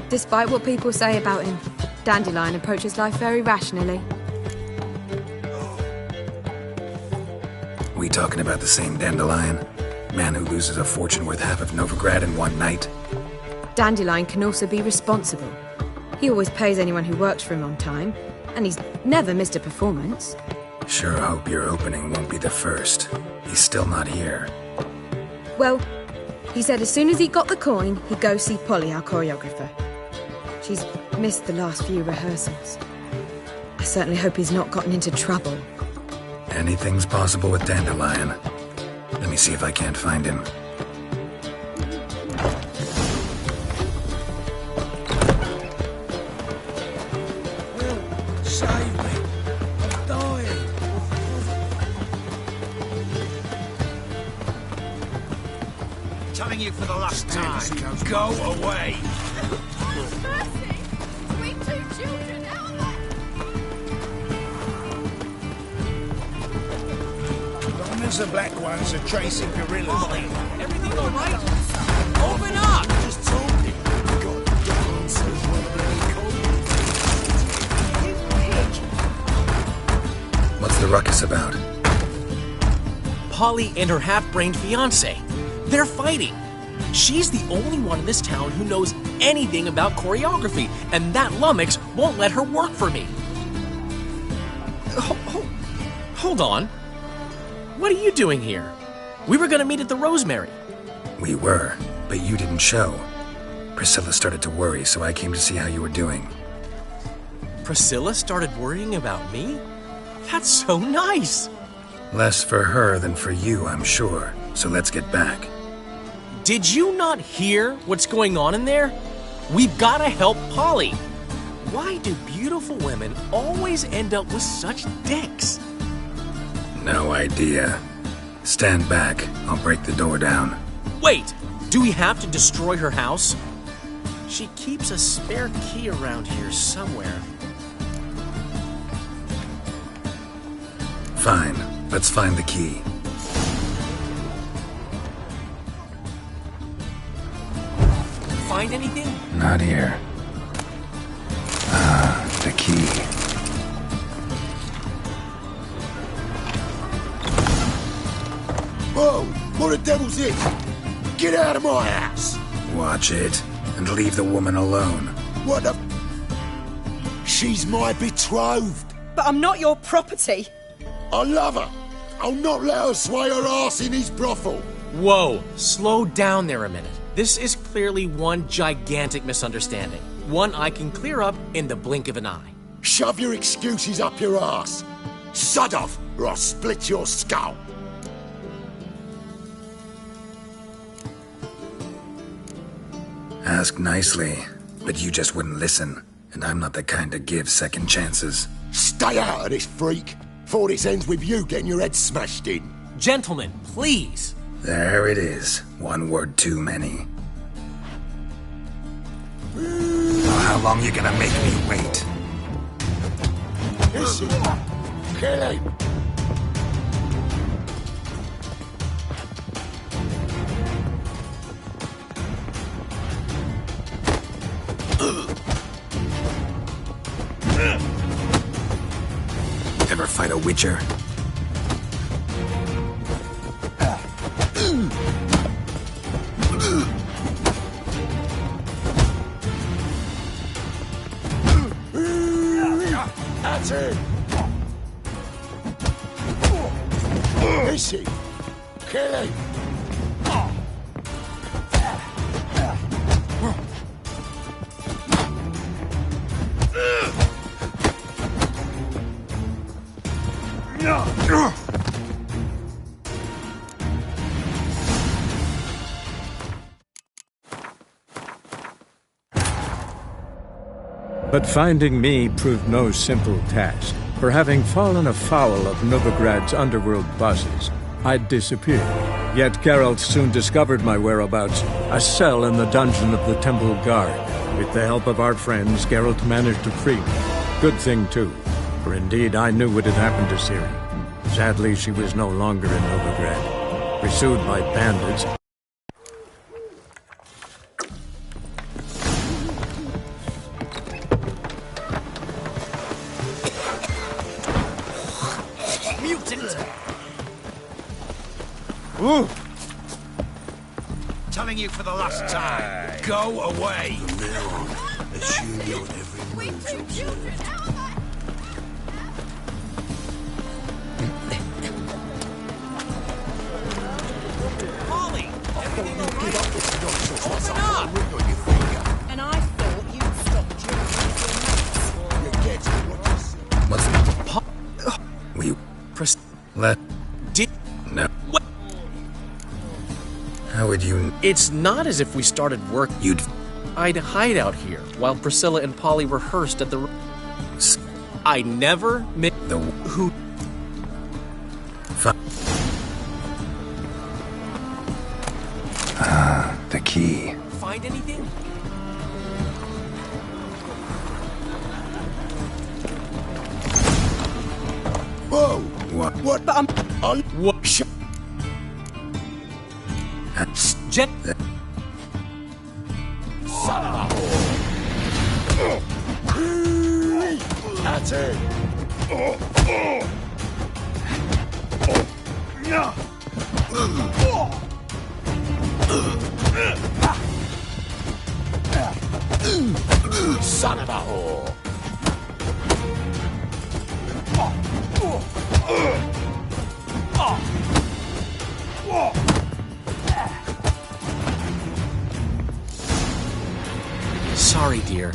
Despite what people say about him, Dandelion approaches life very rationally. We talking about the same Dandelion? Man who loses a fortune worth half of Novigrad in one night? Dandelion can also be responsible. He always pays anyone who works for him on time, and he's never missed a performance. Sure hope your opening won't be the first. He's still not here. Well, he said as soon as he got the coin, he'd go see Polly, our choreographer. She's missed the last few rehearsals. I certainly hope he's not gotten into trouble. Anything's possible with Dandelion. Let me see if I can't find him. you for the last time. Go away. Sweet two children, As the black ones are chasing gorillas. Everything all right? Open up! Just talking. Got dancers, What's the ruckus about? Polly and her half-brained fiancé. They're fighting. She's the only one in this town who knows anything about choreography, and that lummox won't let her work for me. Hold on. What are you doing here? We were gonna meet at the Rosemary. We were, but you didn't show. Priscilla started to worry, so I came to see how you were doing. Priscilla started worrying about me? That's so nice! Less for her than for you, I'm sure. So let's get back. Did you not hear what's going on in there? We've gotta help Polly. Why do beautiful women always end up with such dicks? No idea. Stand back. I'll break the door down. Wait! Do we have to destroy her house? She keeps a spare key around here somewhere. Fine. Let's find the key. Find anything? Not here. Ah, the key. Whoa! What the devil's it? Get out of my house! Watch it, and leave the woman alone. What the... She's my betrothed. But I'm not your property. I love her. I'll not let her sway her ass in his brothel. Whoa, slow down there a minute. This is clearly one gigantic misunderstanding. One I can clear up in the blink of an eye. Shove your excuses up your ass. Sod off, or I'll split your skull. Ask nicely, but you just wouldn't listen. And I'm not the kind to give second chances. Stay out of this, freak. Before this ends with you getting your head smashed in. Gentlemen, please. There it is. One word too many. Oh, how long you gonna make me wait? Listen, kill him. Ever fight a witcher? That's it. Listen, kill him. But finding me proved no simple task. For having fallen afoul of Novigrad's underworld bosses, I'd disappeared. Yet Geralt soon discovered my whereabouts, a cell in the dungeon of the Temple Guard. With the help of our friends, Geralt managed to free me. Good thing, too, for indeed I knew what had happened to Ciri. Sadly, she was no longer in Novigrad. Pursued by bandits, Ooh. Telling you for the last time. Go away. From now on, assume your every move's observed. Polly! Everything all right? Open up! Ring on your finger. And I thought you'd stop drinking You get what you say. What's... We... Let... Did... No. What? How would you... It's not as if we started work. You'd... I'd hide out here while Priscilla and Polly rehearsed at the... I never met... The... Who... Ah... The key. Find anything? Whoa! What? What? But I'm on. What? Jet. Son of a whore! That's it! Son of a whore! Sorry, dear.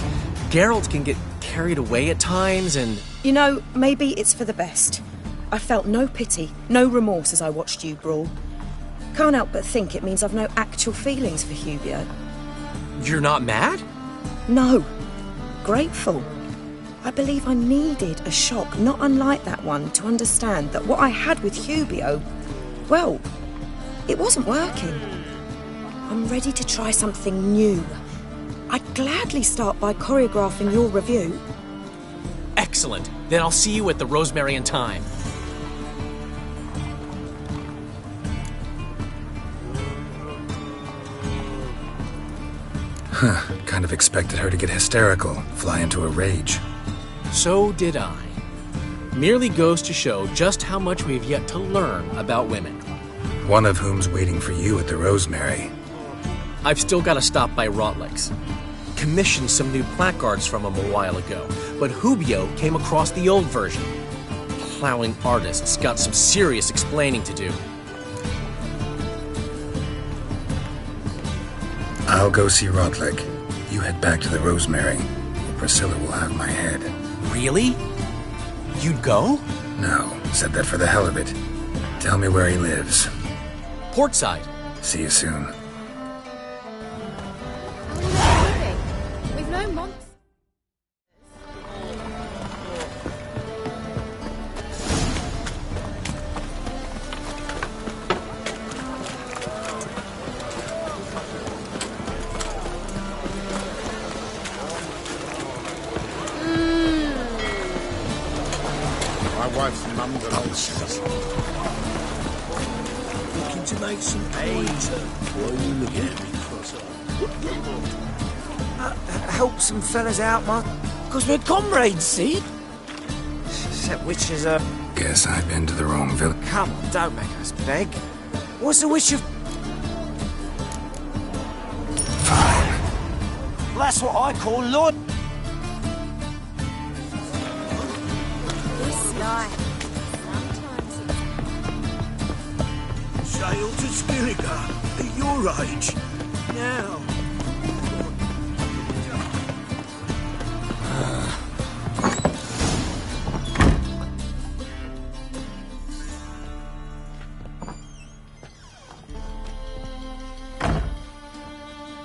Geralt can get carried away at times and... You know, maybe it's for the best. I felt no pity, no remorse as I watched you brawl. Can't help but think it means I've no actual feelings for Hubio. You're not mad? No. Grateful. I believe I needed a shock not unlike that one to understand that what I had with Hubio, well, it wasn't working. I'm ready to try something new. I'd gladly start by choreographing your review. Excellent. Then I'll see you at the Rosemary and Thyme. Huh. Kind of expected her to get hysterical, fly into a rage. So did I. Merely goes to show just how much we've yet to learn about women. One of whom's waiting for you at the Rosemary. I've still got to stop by Rotlick's. Commissioned some new placards from him a while ago, but Hubio came across the old version. Plowing artists got some serious explaining to do. I'll go see Rotlick. You head back to the Rosemary. Priscilla will have my head. Really? You'd go? No, said that for the hell of it. Tell me where he lives. Portside. See you soon. We've no months. My wife's mum's an ulcers. Looking to make some points. Why are you looking at me, Help some fellas out, man. Because we're comrades, see? Except which is a... Guess I've been to the wrong village. Come on, don't make us beg. What's the wish of... Fine. That's what I call Lord... This life. Sometimes Sail to Skilliga at your age. Now.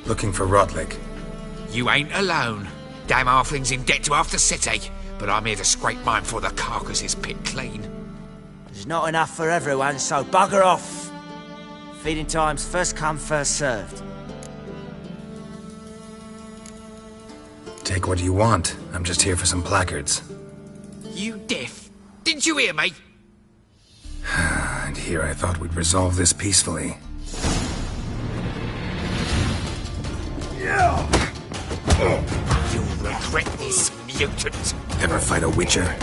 Looking for Rotlick. You ain't alone. Damn halfling's in debt to half the city, but I'm here to scrape mine before the carcass is picked clean. There's not enough for everyone, so bugger off. Feeding time's first come, first served. Take what you want. I'm just here for some placards. You deaf? Didn't you hear me? And here I thought we'd resolve this peacefully. You'll regret this, mutant. Ever fight a witcher?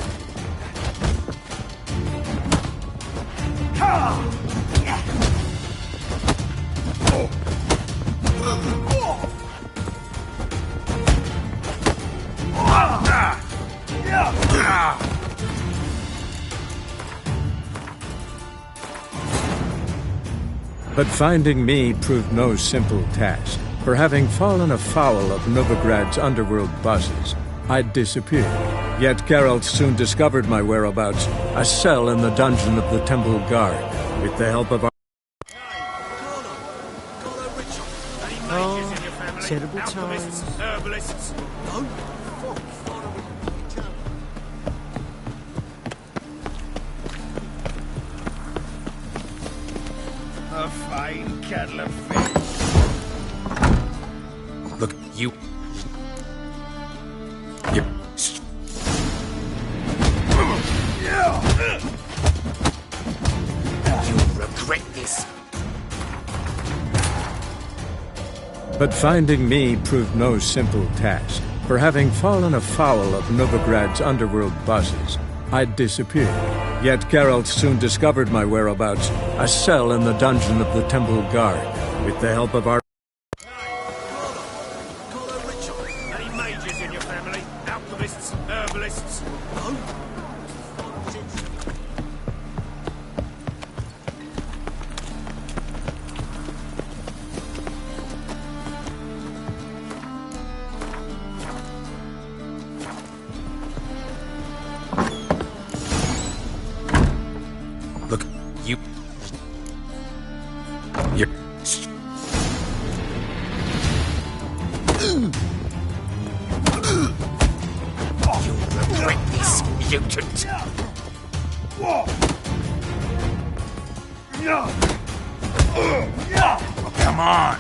But finding me proved no simple task. For having fallen afoul of Novigrad's underworld bosses, I'd disappeared. Yet Geralt soon discovered my whereabouts, a cell in the dungeon of the Temple Guard, with the help of our... Oh, terrible times. Herbalists. No. A fine kettle of fish. Look, you... You'll regret this. But finding me proved no simple task. For having fallen afoul of Novigrad's underworld bosses, I'd disappeared. Yet Geralt soon discovered my whereabouts, a cell in the dungeon of the Temple Guard. With the help of our... Any mages in your family? Alchemists? Herbalists? No? Look, you... You're... You'll regret this, mutant. Oh, come on!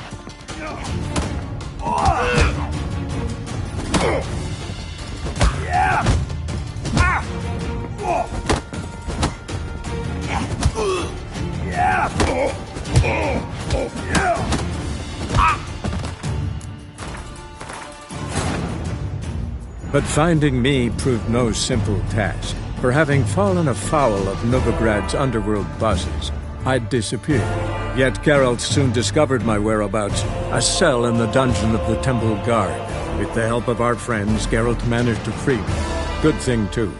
But finding me proved no simple task. For having fallen afoul of Novigrad's underworld bosses, I'd disappeared. Yet Geralt soon discovered my whereabouts, a cell in the dungeon of the Temple Guard. With the help of our friends, Geralt managed to free me. Good thing, too,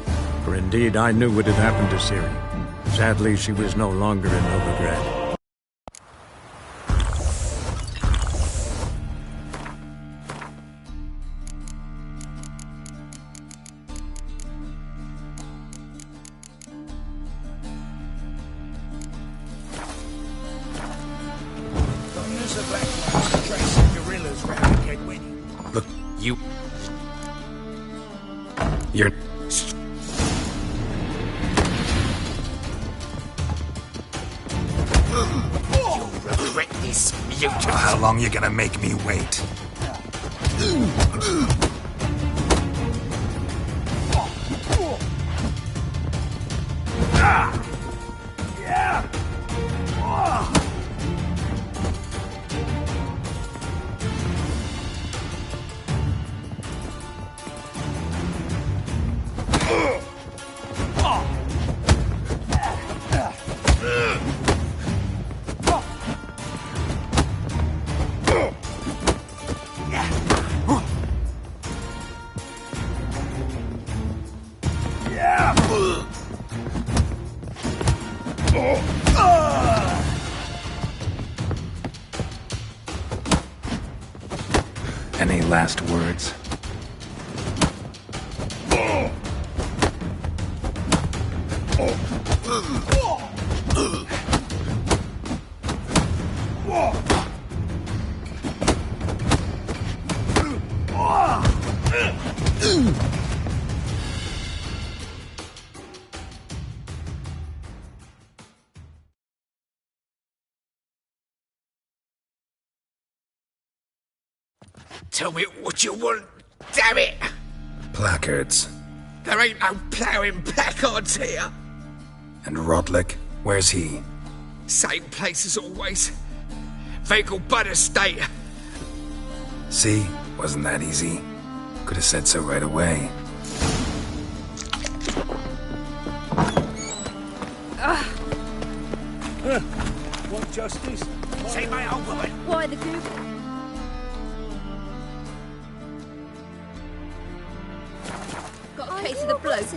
for indeed I knew what had happened to Ciri. Sadly, she was no longer in Novigrad. Look, you... You're... You'll regret this, mutant. How long you gonna make me wait? Any last words? Tell me what you want, damn it! Placards. There ain't no ploughing placards here. And Rodlick, where's he? Same place as always. Vegal Bud Estate. See? Wasn't that easy? Could have said so right away. Want justice? Say my old woman. Why the goop? Got a case of the bloat.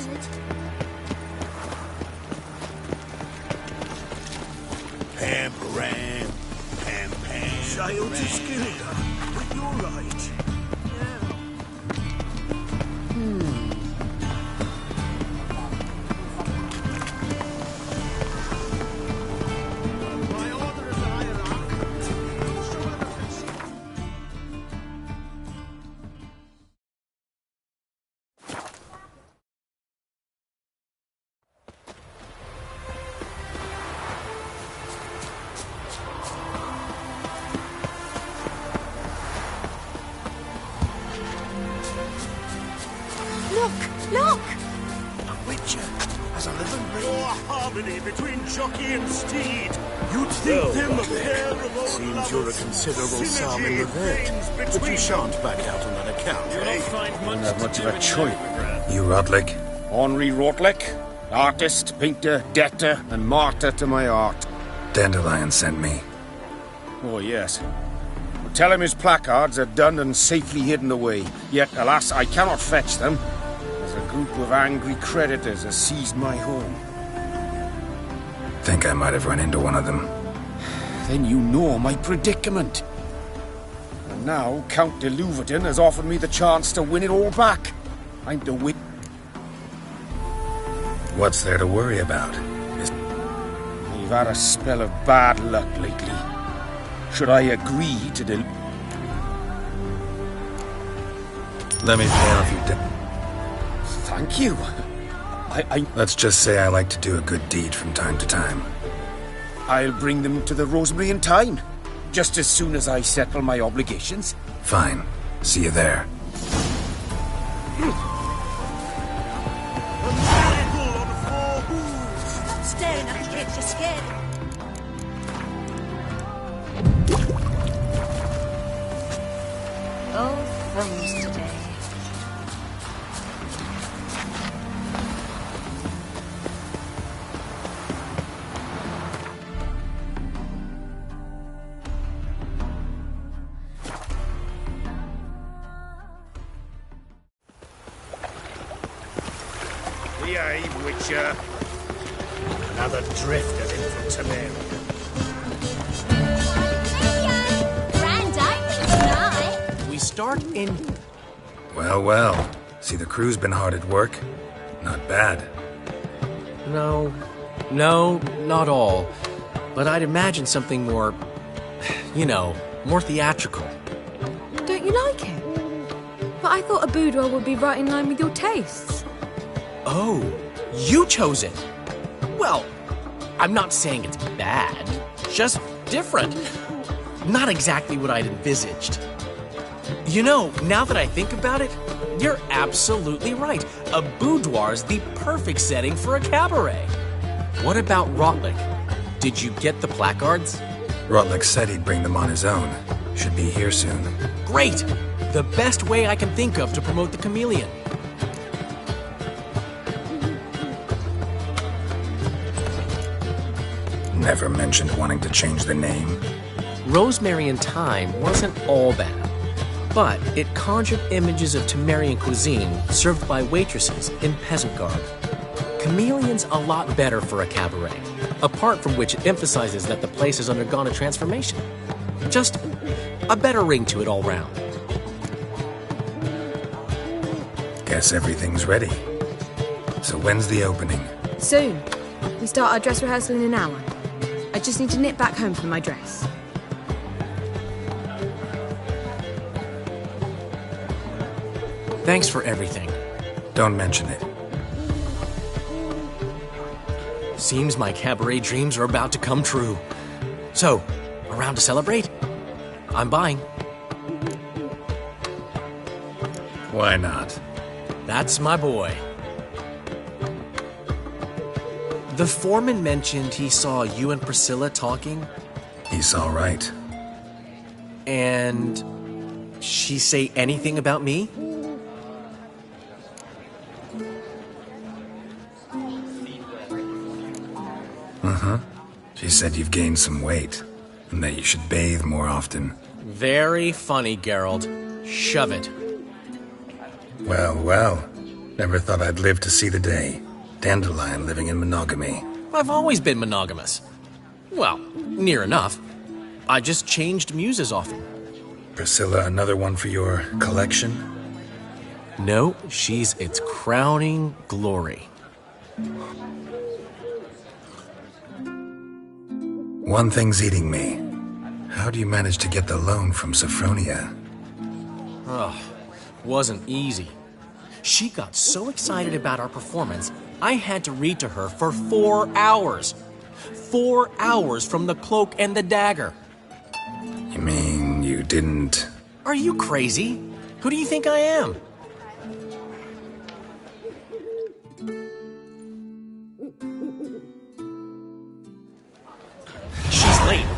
Pam, Param, Pam, Pam. Sail to Skillia, but you're right. Look! A witcher has a living ring. Oh, harmony between jockey and steed. You'd think them a pair of old Seems you're a considerable psalm in revert, but you shan't back out on that account, eh? You don't have much of a choice. You Rotlick? Henri Rotlick, artist, painter, debtor, and martyr to my art. Dandelion sent me. Oh, yes. Well, tell him his placards are done and safely hidden away. Yet, alas, I cannot fetch them, as a group of angry creditors has seized my home. Think I might have run into one of them. Then you know my predicament. And now, Count de Louverton has offered me the chance to win it all back. I'm to win. What's there to worry about? You've had a spell of bad luck lately. Should I agree to the... Let me pay off your debt. Thank you. Let's just say I like to do a good deed from time to time. I'll bring them to the Rosemary in time. Just as soon as I settle my obligations. Fine. See you there. Stop staring at the kids, you're scared. Oh, phones today. Behave, Witcher. Another drifter's in from Temeria. Grand opening tonight. We start in... Well, well. See, the crew's been hard at work. Not bad. No, not all. But I'd imagine something more, more theatrical. Don't you like it? But I thought a boudoir would be right in line with your tastes. Oh, you chose it. Well, I'm not saying it's bad, just different. Not exactly what I'd envisaged. Now that I think about it, you're absolutely right. A boudoir's the perfect setting for a cabaret. What about Rotlick? Did you get the placards? Rotlick said he'd bring them on his own. Should be here soon. Great! The best way I can think of to promote the chameleon. Never mentioned wanting to change the name. Rosemary in Time wasn't all bad, but it conjured images of Temerian cuisine served by waitresses in peasant garb. Chameleon's a lot better for a cabaret, apart from which it emphasizes that the place has undergone a transformation. Just a better ring to it all round. Guess everything's ready. So when's the opening? Soon. We start our dress rehearsal in an hour. I just need to nip back home for my dress. Thanks for everything. Don't mention it. Seems my cabaret dreams are about to come true. So, around to celebrate? I'm buying. Why not? That's my boy. The foreman mentioned he saw you and Priscilla talking. He saw right. And she say anything about me? She said you've gained some weight, and that you should bathe more often. Very funny, Geralt. Shove it. Well, well. Never thought I'd live to see the day. Dandelion living in monogamy. I've always been monogamous. Well, near enough. I just changed muses often. Priscilla, another one for your collection? No, she's its crowning glory. One thing's eating me. How do you manage to get the loan from Sophronia? Oh, wasn't easy. She got so excited about our performance, I had to read to her for 4 hours. 4 hours from the Cloak and the Dagger. You mean you didn't... Are you crazy? Who do you think I am?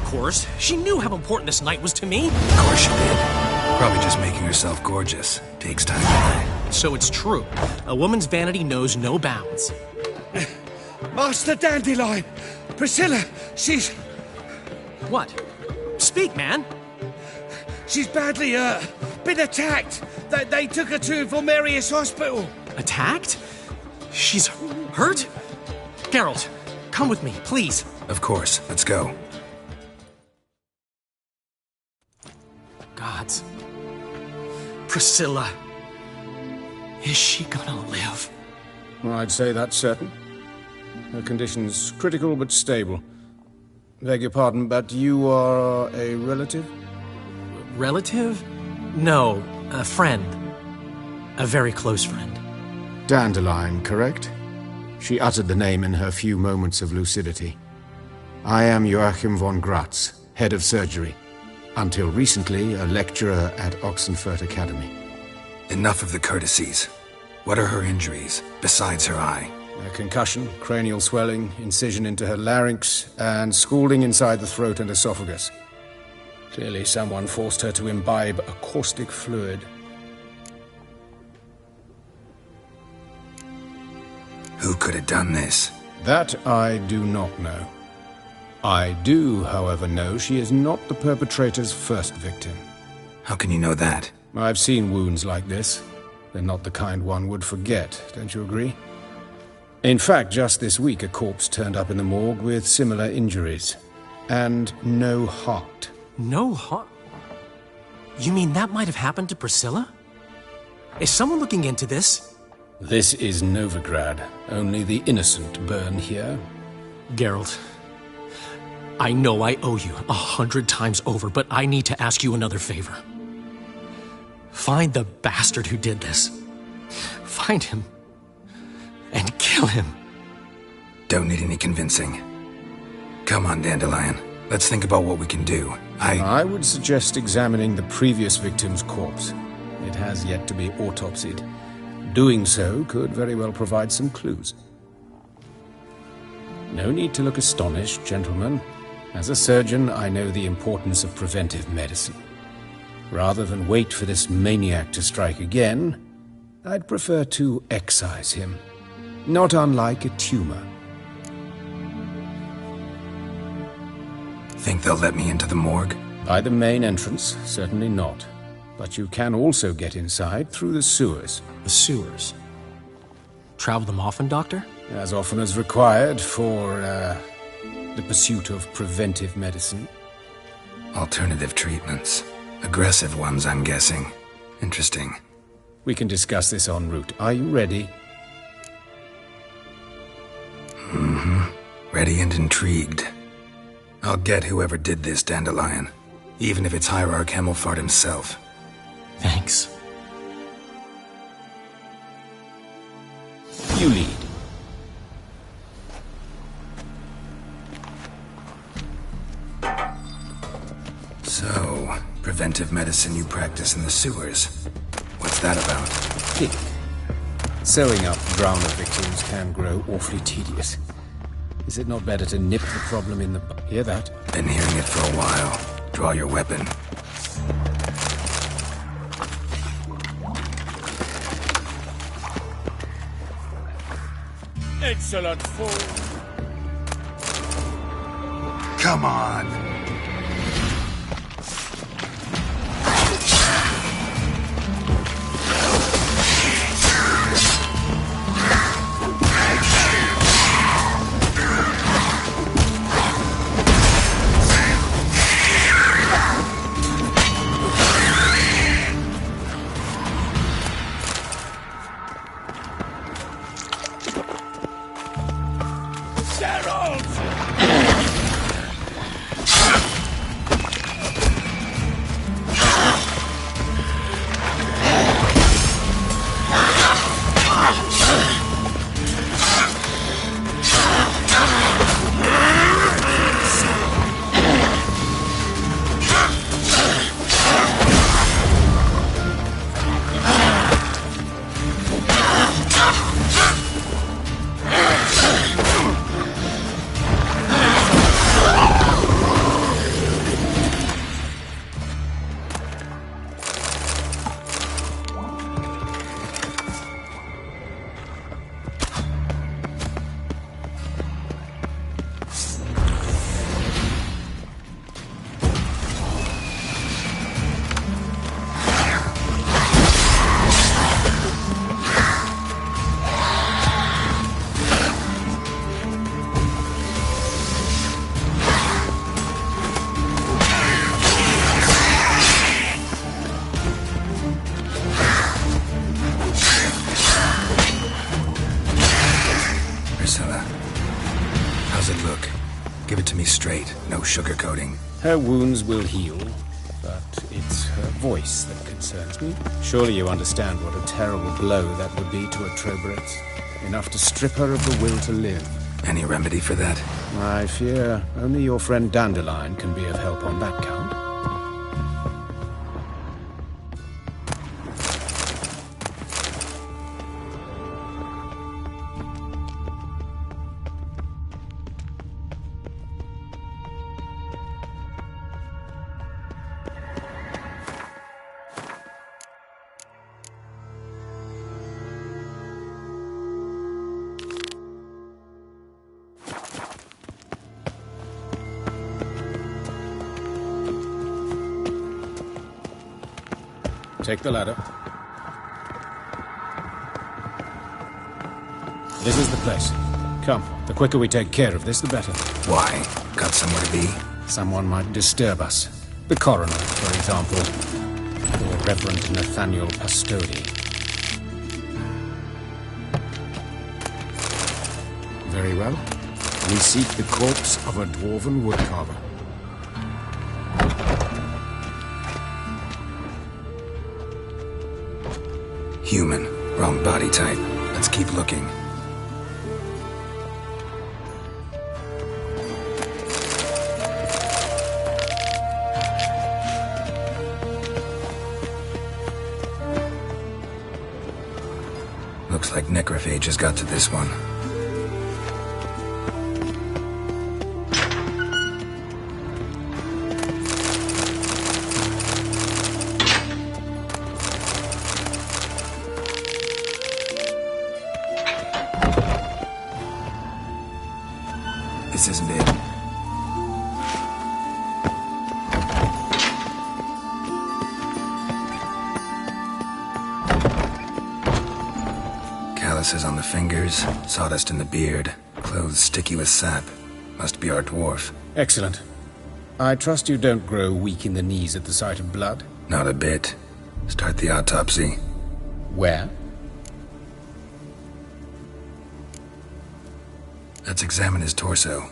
course. She knew how important this night was to me. Of course she did. Probably just making herself gorgeous. Takes time to learn. So it's true. A woman's vanity knows no bounds. Master Dandelion! Priscilla, she's... What? Speak, man. She's badly, been attacked. They took her to Vulmerius Hospital. Attacked? She's hurt? Geralt, come with me, please. Of course. Let's go. Gods. Priscilla. Is she gonna live? I'd say that's certain. Her condition's critical but stable. Beg your pardon, but you are a relative? Relative? No, a friend. A very close friend. Dandelion, correct? She uttered the name in her few moments of lucidity. I am Joachim von Gratz, head of surgery. Until recently, a lecturer at Oxenfurt Academy. Enough of the courtesies. What are her injuries, besides her eye? A concussion, cranial swelling, incision into her larynx, and scalding inside the throat and esophagus. Clearly someone forced her to imbibe a caustic fluid. Who could have done this? That I do not know. I do, however, know she is not the perpetrator's first victim. How can you know that? I've seen wounds like this. They're not the kind one would forget, don't you agree? In fact, just this week, a corpse turned up in the morgue with similar injuries. And no heart. No heart? You mean that might have happened to Priscilla? Is someone looking into this? This is Novigrad. Only the innocent burn here. Geralt, I know I owe you 100 times over, but I need to ask you another favor. Find the bastard who did this. Find him. And kill him. Don't need any convincing. Come on, Dandelion. Let's think about what we can do. I would suggest examining the previous victim's corpse. It has yet to be autopsied. Doing so could very well provide some clues. No need to look astonished, gentlemen. As a surgeon, I know the importance of preventive medicine. Rather than wait for this maniac to strike again, I'd prefer to excise him. Not unlike a tumor. Think they'll let me into the morgue? By the main entrance, certainly not. But you can also get inside through the sewers. The sewers? Travel them often, Doctor? As often as required for, the pursuit of preventive medicine. Alternative treatments. Aggressive ones, I'm guessing. Interesting. We can discuss this en route. Are you ready? Mm-hmm. Ready and intrigued. I'll get whoever did this, Dandelion. Even if it's Hierarch Hemmelfart himself. Thanks. You lead. So, preventive medicine you practice in the sewers. What's that about? Kick. Sewing up drowner victims can grow awfully tedious. Is it not better to nip the problem in the... Hear that? Been hearing it for a while. Draw your weapon. Excellent fool. Come on! Give it to me straight, no sugarcoating. Her wounds will heal, but it's her voice that concerns me. Surely you understand what a terrible blow that would be to a Troberet. Enough to strip her of the will to live. Any remedy for that? I fear only your friend Dandelion can be of help on that count. Take the ladder. This is the place. Come, the quicker we take care of this, the better. Why? Got somewhere to be? Someone might disturb us. The coroner, for example. Or Reverend Nathaniel Pastodi. Very well. We seek the corpse of a dwarven woodcarver. Human. Wrong body type. Let's keep looking. Looks like necrophages got to this one. This isn't it. Calluses on the fingers, sawdust in the beard, clothes sticky with sap. Must be our dwarf. Excellent. I trust you don't grow weak in the knees at the sight of blood? Not a bit. Start the autopsy. Where? Let's examine his torso.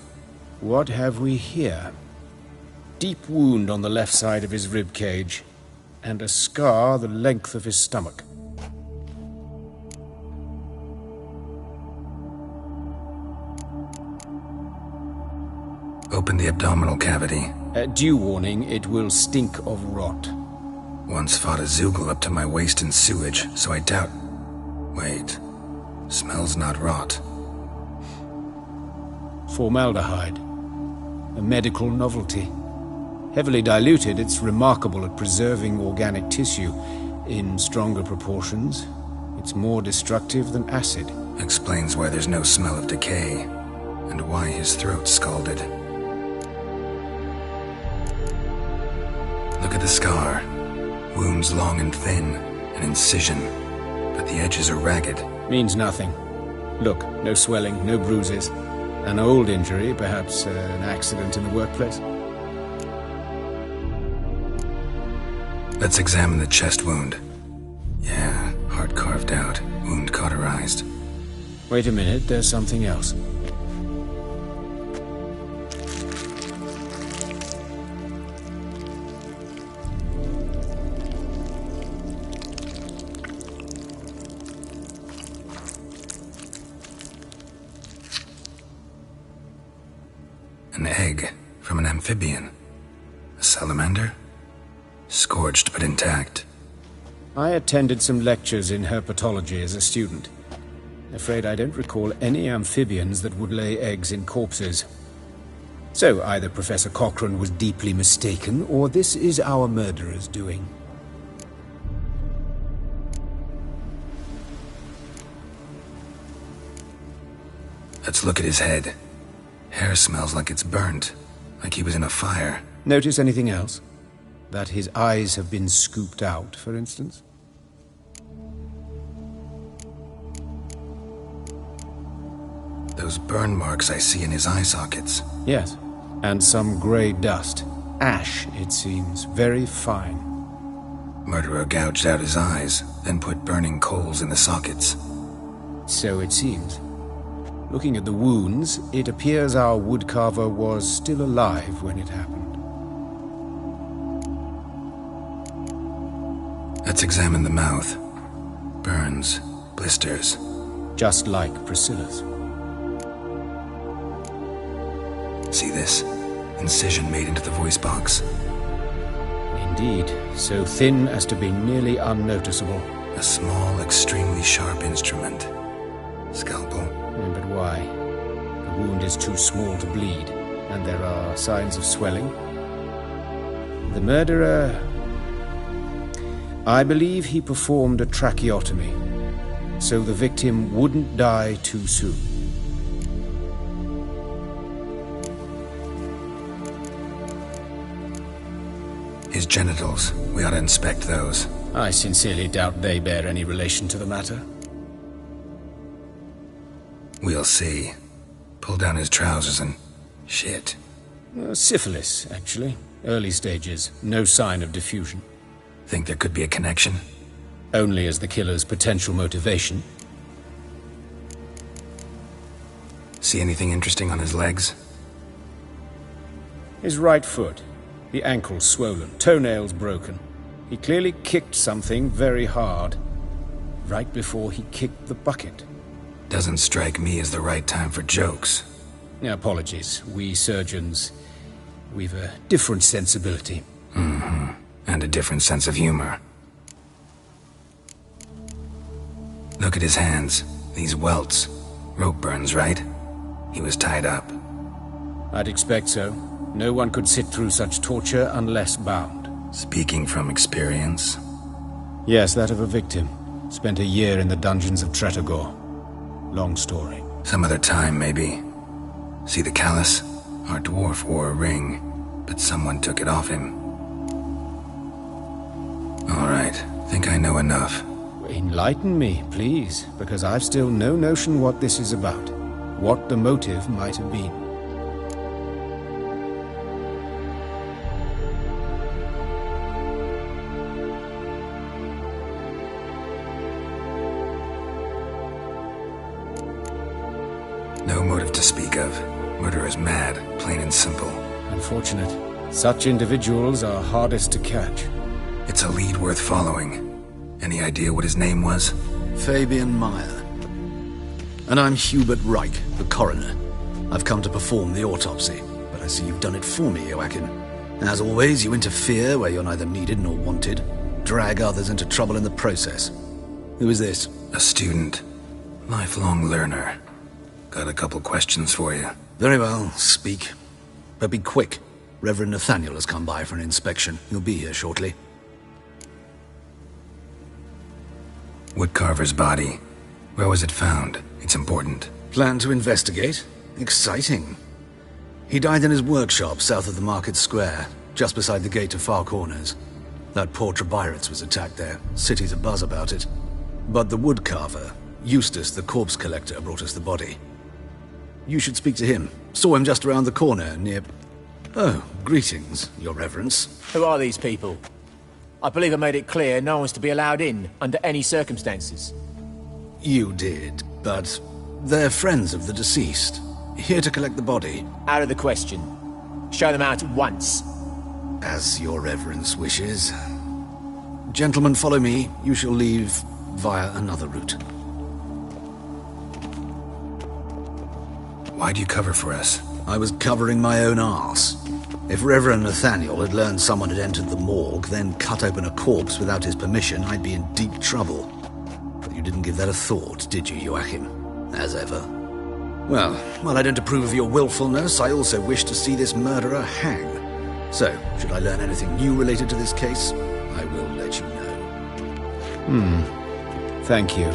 What have we here? Deep wound on the left side of his rib cage, and a scar the length of his stomach. Open the abdominal cavity. Due warning, it will stink of rot. Once fought a Zoogle up to my waist in sewage, so I doubt... Wait. Smells not rot. Formaldehyde. A medical novelty. Heavily diluted, it's remarkable at preserving organic tissue. In stronger proportions, it's more destructive than acid. Explains why there's no smell of decay, and why his throat's scalded. Look at the scar. Wounds long and thin, an incision, but the edges are ragged. Means nothing. Look, no swelling, no bruises. An old injury, perhaps an accident in the workplace. Let's examine the chest wound. Yeah, heart carved out, wound cauterized. Wait a minute, there's something else. An egg from an amphibian. A salamander? Scorched but intact. I attended some lectures in herpetology as a student. Afraid I don't recall any amphibians that would lay eggs in corpses. So either Professor Cochrane was deeply mistaken, or this is our murderer's doing. Let's look at his head. Hair smells like it's burnt, like he was in a fire. Notice anything else? That his eyes have been scooped out, for instance? Those burn marks I see in his eye sockets. Yes, and some grey dust. Ash, it seems, very fine. Murderer gouged out his eyes, then put burning coals in the sockets. So it seems. Looking at the wounds, it appears our woodcarver was still alive when it happened. Let's examine the mouth. Burns, blisters. Just like Priscilla's. See this? Incision made into the voice box. Indeed, so thin as to be nearly unnoticeable. A small, extremely sharp instrument. Scalpel. But why? The wound is too small to bleed, and there are signs of swelling. The murderer... I believe he performed a tracheotomy, so the victim wouldn't die too soon. His genitals. We ought to inspect those. I sincerely doubt they bear any relation to the matter. We'll see. Pull down his trousers and... shit. Syphilis, actually. Early stages. No sign of diffusion. Think there could be a connection? Only as the killer's potential motivation. See anything interesting on his legs? His right foot. The ankle swollen, toenails broken. He clearly kicked something very hard. Right before he kicked the bucket. Doesn't strike me as the right time for jokes. Apologies. We surgeons, we've a different sensibility. Mm-hmm. And a different sense of humor. Look at his hands. These welts. Rope burns, right? He was tied up. I'd expect so. No one could sit through such torture unless bound. Speaking from experience? Yes, that of a victim. Spent a year in the dungeons of Tretogor. Long story. Some other time, maybe. See the callus? Our dwarf wore a ring, but someone took it off him. All right, think I know enough. Enlighten me, please, because I've still no notion what this is about. What the motive might have been. No motive to speak of. Murderer's mad, plain and simple. Unfortunate. Such individuals are hardest to catch. It's a lead worth following. Any idea what his name was? Fabian Meyer. And I'm Hubert Reich, the coroner. I've come to perform the autopsy, but I see you've done it for me, Joachim. As always, you interfere where you're neither needed nor wanted. Drag others into trouble in the process. Who is this? A student. Lifelong learner. Got a couple questions for you. Very well, speak. But be quick. Reverend Nathaniel has come by for an inspection. He'll be here shortly. Woodcarver's body. Where was it found? It's important. Plan to investigate? Exciting. He died in his workshop south of the market square, just beside the gate to Far Corners. That poor Trebirates was attacked there. City's abuzz about it. But the woodcarver, Eustace the corpse collector, brought us the body. You should speak to him. Saw him just around the corner near... Oh, greetings, your reverence. Who are these people? I believe I made it clear no one's to be allowed in, under any circumstances. You did, but they're friends of the deceased. Here to collect the body. Out of the question. Show them out at once. As your reverence wishes. Gentlemen, follow me. You shall leave via another route. Why'd you cover for us? I was covering my own arse. If Reverend Nathaniel had learned someone had entered the morgue, then cut open a corpse without his permission, I'd be in deep trouble. But you didn't give that a thought, did you, Joachim? As ever. Well, while I don't approve of your willfulness, I also wish to see this murderer hang. So, should I learn anything new related to this case, I will let you know. Thank you.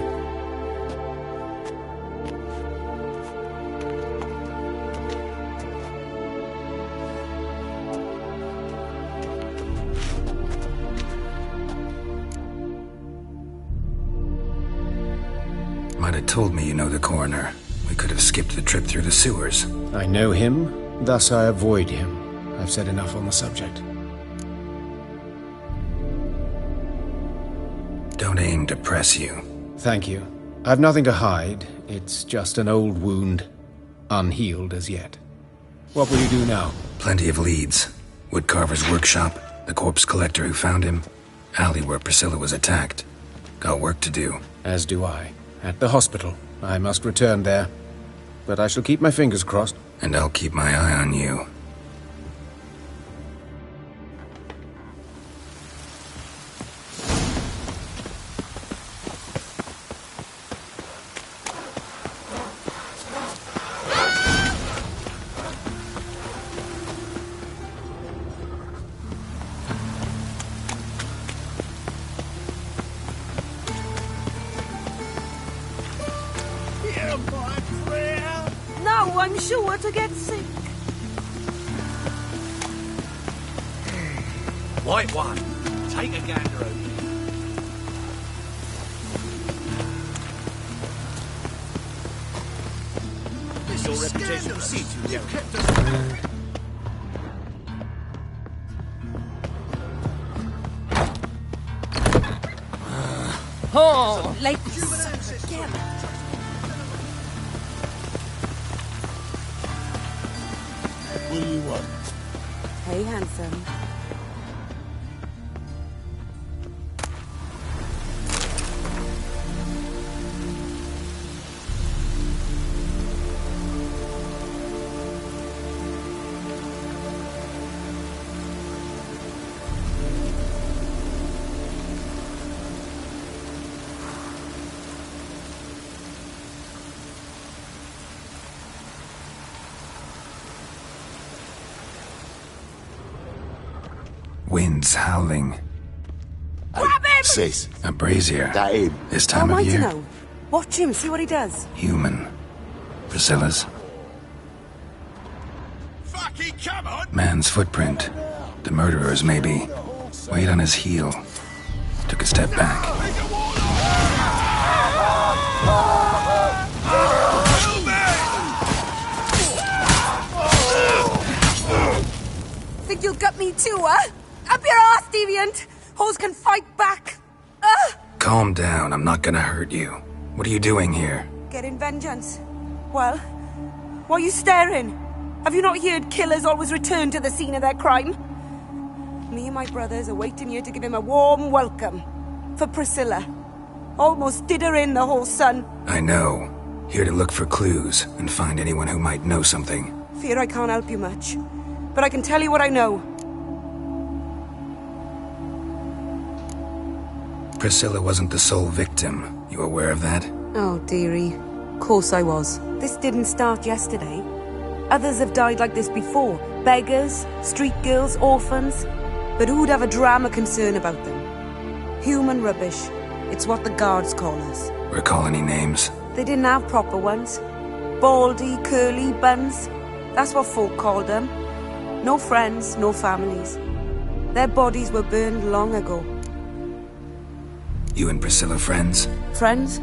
Might have told me you know the coroner. We could have skipped the trip through the sewers. I know him, thus I avoid him. I've said enough on the subject. Don't aim to press you. Thank you. I've nothing to hide. It's just an old wound, unhealed as yet. What will you do now? Plenty of leads. Woodcarver's workshop, the corpse collector who found him, alley where Priscilla was attacked. Got work to do. As do I. At the hospital. I must return there. But I shall keep my fingers crossed. And I'll keep my eye on you. No, I'm sure to get sick. White one, take a gander over here. Your reputation precedes you, Gary. Oh, like What do you want? Hey, handsome. Winds howling. Grab him! Sis. A brazier. That him. This time of year. Know. Watch him, see what he does. Human. Priscilla's. Fucking come on! Man's footprint. The murderer's, maybe. Weight on his heel. Took a step back. Think you'll gut me too, huh? Up your ass, deviant! Hoes can fight back! Calm down, I'm not gonna hurt you. What are you doing here? Getting vengeance. Well, why are you staring? Have you not heard killers always return to the scene of their crime? Me and my brothers are waiting here to give him a warm welcome. For Priscilla. Almost did her in, the whole son. I know. Here to look for clues and find anyone who might know something. Fear I can't help you much. But I can tell you what I know. Priscilla wasn't the sole victim. You aware of that? Oh, dearie. Course I was. This didn't start yesterday. Others have died like this before. Beggars, street girls, orphans. But who'd have a drama concern about them? Human rubbish. It's what the guards call us. Recall any names? They didn't have proper ones. Baldy, curly, buns. That's what folk called them. No friends, no families. Their bodies were burned long ago. You and Priscilla friends? Friends?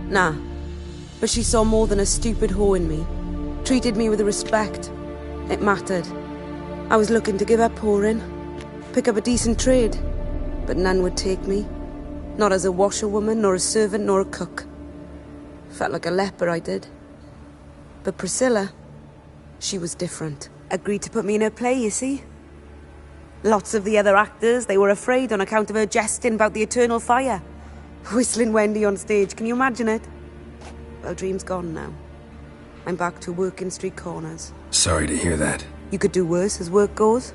Nah. But she saw more than a stupid whore in me. Treated me with respect. It mattered. I was looking to give up whoring. Pick up a decent trade. But none would take me. Not as a washerwoman, nor a servant, nor a cook. Felt like a leper, I did. But Priscilla, she was different. Agreed to put me in her play, you see. Lots of the other actors, they were afraid on account of her jesting about the eternal fire. Whistling Wendy on stage, can you imagine it? Well, dream's gone now. I'm back to working street corners. Sorry to hear that. You could do worse as work goes.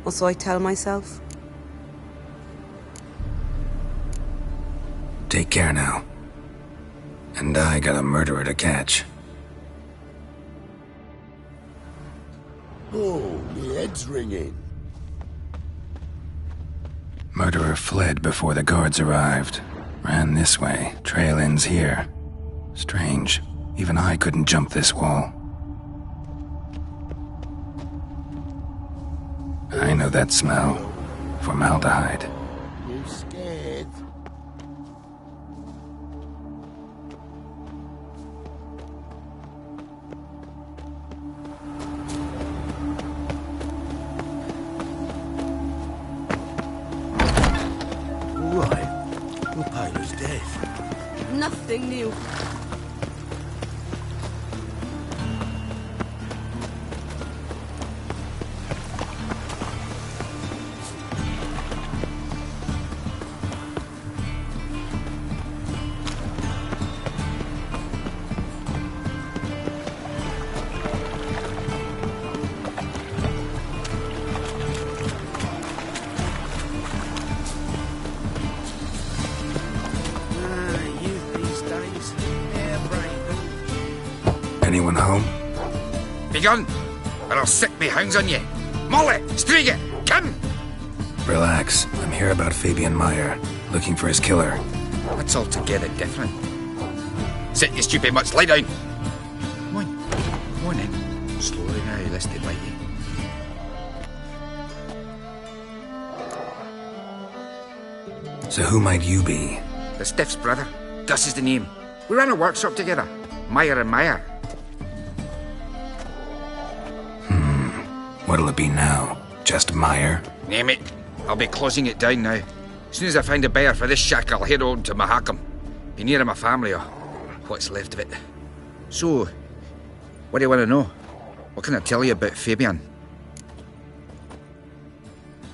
Or so I tell myself. Take care now. And I got a murderer to catch. Oh, my head's ringing. Murderer fled before the guards arrived. Ran this way. Trail ends here. Strange. Even I couldn't jump this wall. I know that smell. Formaldehyde. You scared? Right. Well, Pilar's dead. nothing new. Anyone home? Begone, or I'll sick me hounds on you. Molly, Striga, come! Relax. I'm here about Fabian Meyer, looking for his killer. That's altogether different. Sit, you stupid mutts, lie down. Come on in. Slowly now, lest they bite you. So who might you be? The Stiff's brother. Gus is the name. We ran a workshop together. Meyer and Meyer. What'll it be now? Just Meyer? Name it. I'll be closing it down now. As soon as I find a buyer for this shack, I'll head on to Mahakam. Be near my family, or what's left of it. So, what do you want to know? What can I tell you about Fabian?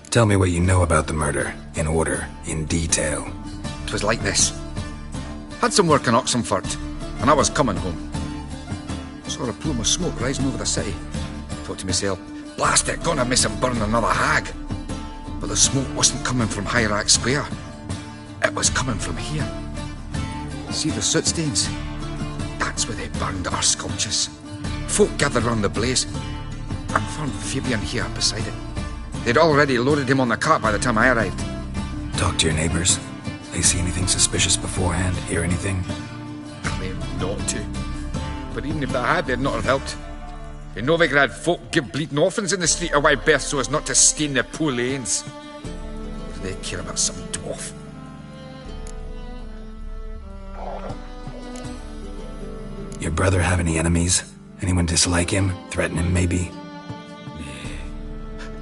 Tell me what you know about the murder, in order, in detail. It was like this. Had some work in Oxenfurt, and I was coming home. Saw a plume of smoke rising over the city. Thought to myself, blast it, gonna miss him burn another hag. But the smoke wasn't coming from Hierarch Square. It was coming from here. See the soot stains? That's where they burned our sculptures. Folk gathered round the blaze and found Fabian here beside it. They'd already loaded him on the cart by the time I arrived. Talk to your neighbors. They see anything suspicious beforehand? Hear anything? Claim not to. But even if they had, they'd not have helped. In Novigrad, folk give bleeding orphans in the street a wide berth so as not to stain their poor lanes. Do they care about some dwarf? Your brother have any enemies? Anyone dislike him? Threaten him, maybe?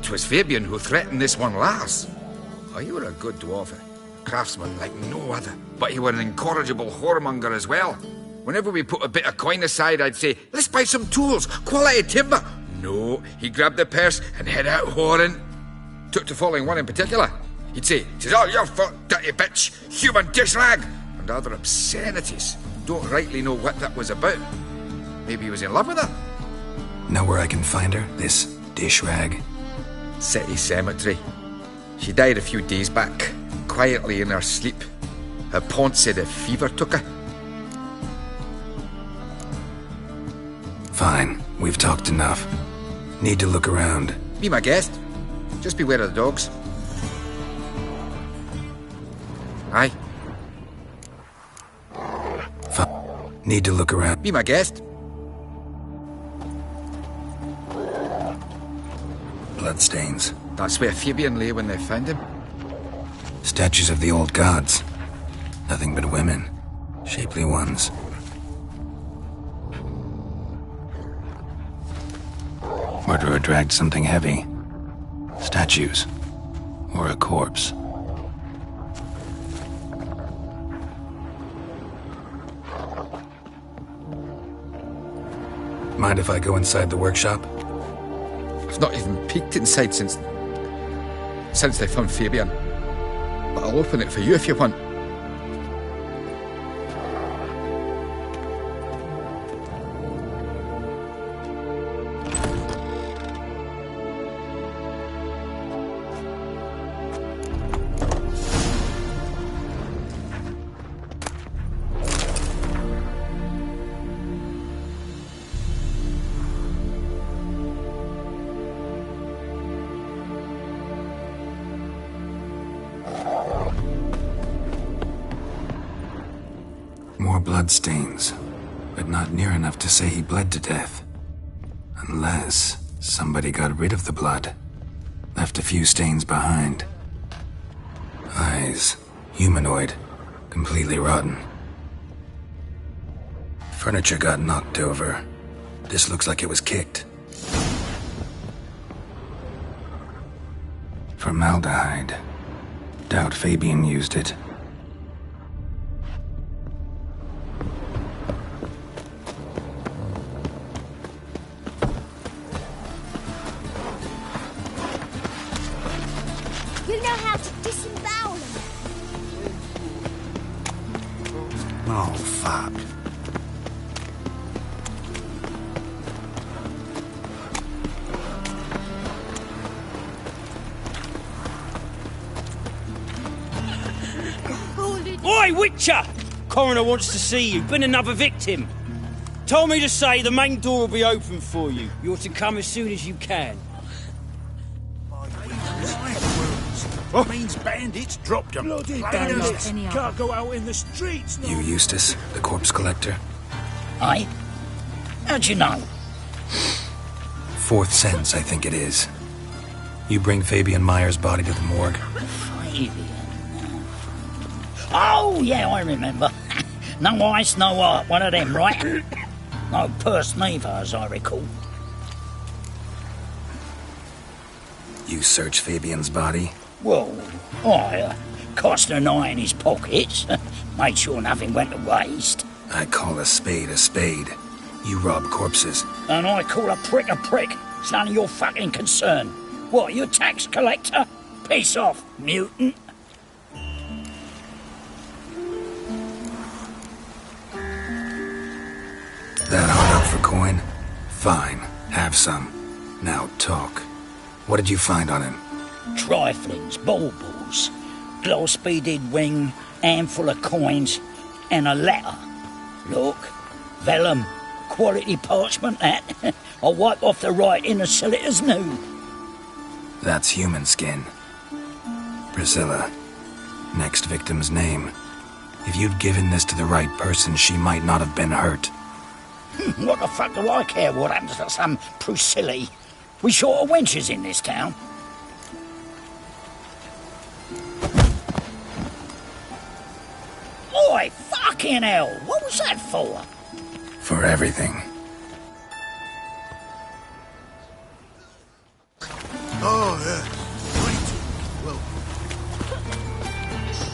'Twas Fabian who threatened this one last. Oh, you were a good dwarf, a craftsman like no other. But you were an incorrigible whoremonger as well. Whenever we put a bit of coin aside, I'd say, let's buy some tools, quality timber. No, he grabbed the purse and head out whoring. Took to following one in particular. He'd say, "'Tis all your fault, dirty bitch, human dish rag," and other obscenities. Don't rightly know what that was about. Maybe he was in love with her. Know where I can find her, this dish rag? City cemetery. She died a few days back, quietly in her sleep. Her pont said a fever took her. Fine, we've talked enough. Need to look around. Be my guest. Just beware of the dogs. Aye. Need to look around. Be my guest. Bloodstains. That's where Fabian lay when they found him. Statues of the old gods. Nothing but women. Shapely ones. Murderer dragged something heavy. Statues. Or a corpse. Mind if I go inside the workshop? I've not even peeked inside since they found Fabian. But I'll open it for you if you want. More bloodstains, but not near enough to say he bled to death. Unless somebody got rid of the blood, left a few stains behind. Eyes, humanoid, completely rotten. Furniture got knocked over. This looks like it was kicked. Formaldehyde. Doubt Fabian used it. Oh, fuck. Oi, Witcher! Coroner wants to see you. Been another victim. Told me to say the main door will be open for you. You're to come as soon as you can. What means bandits dropped them? Bloody bandits! bandits! Can't go out in the streets. No. You Eustace, the corpse collector? Aye? How'd you know? Fourth sense, I think it is. You bring Fabian Meyer's body to the morgue. Fabian? Oh, yeah, I remember. No ice, no art, one of them, right? No purse neither, as I recall. You search Fabian's body? Well, I cast an eye in his pockets, made sure nothing went to waste. I call a spade a spade. You rob corpses. And I call a prick a prick. It's none of your fucking concern. What, you a tax collector? Piss off, mutant. That hard up for coin? Fine, have some. Now talk. What did you find on him? Triflings, baubles, gloss-beaded ring, handful of coins, and a letter. Look, vellum, quality parchment, that. I'll wipe off the writing and sell it as new. That's human skin. Priscilla. Next victim's name. If you'd given this to the right person, she might not have been hurt. What the fuck do I care what happens to some Priscilla? We short of wenches in this town. Oi, fucking hell! What was that for? For everything. Oh, yeah. Right. Well.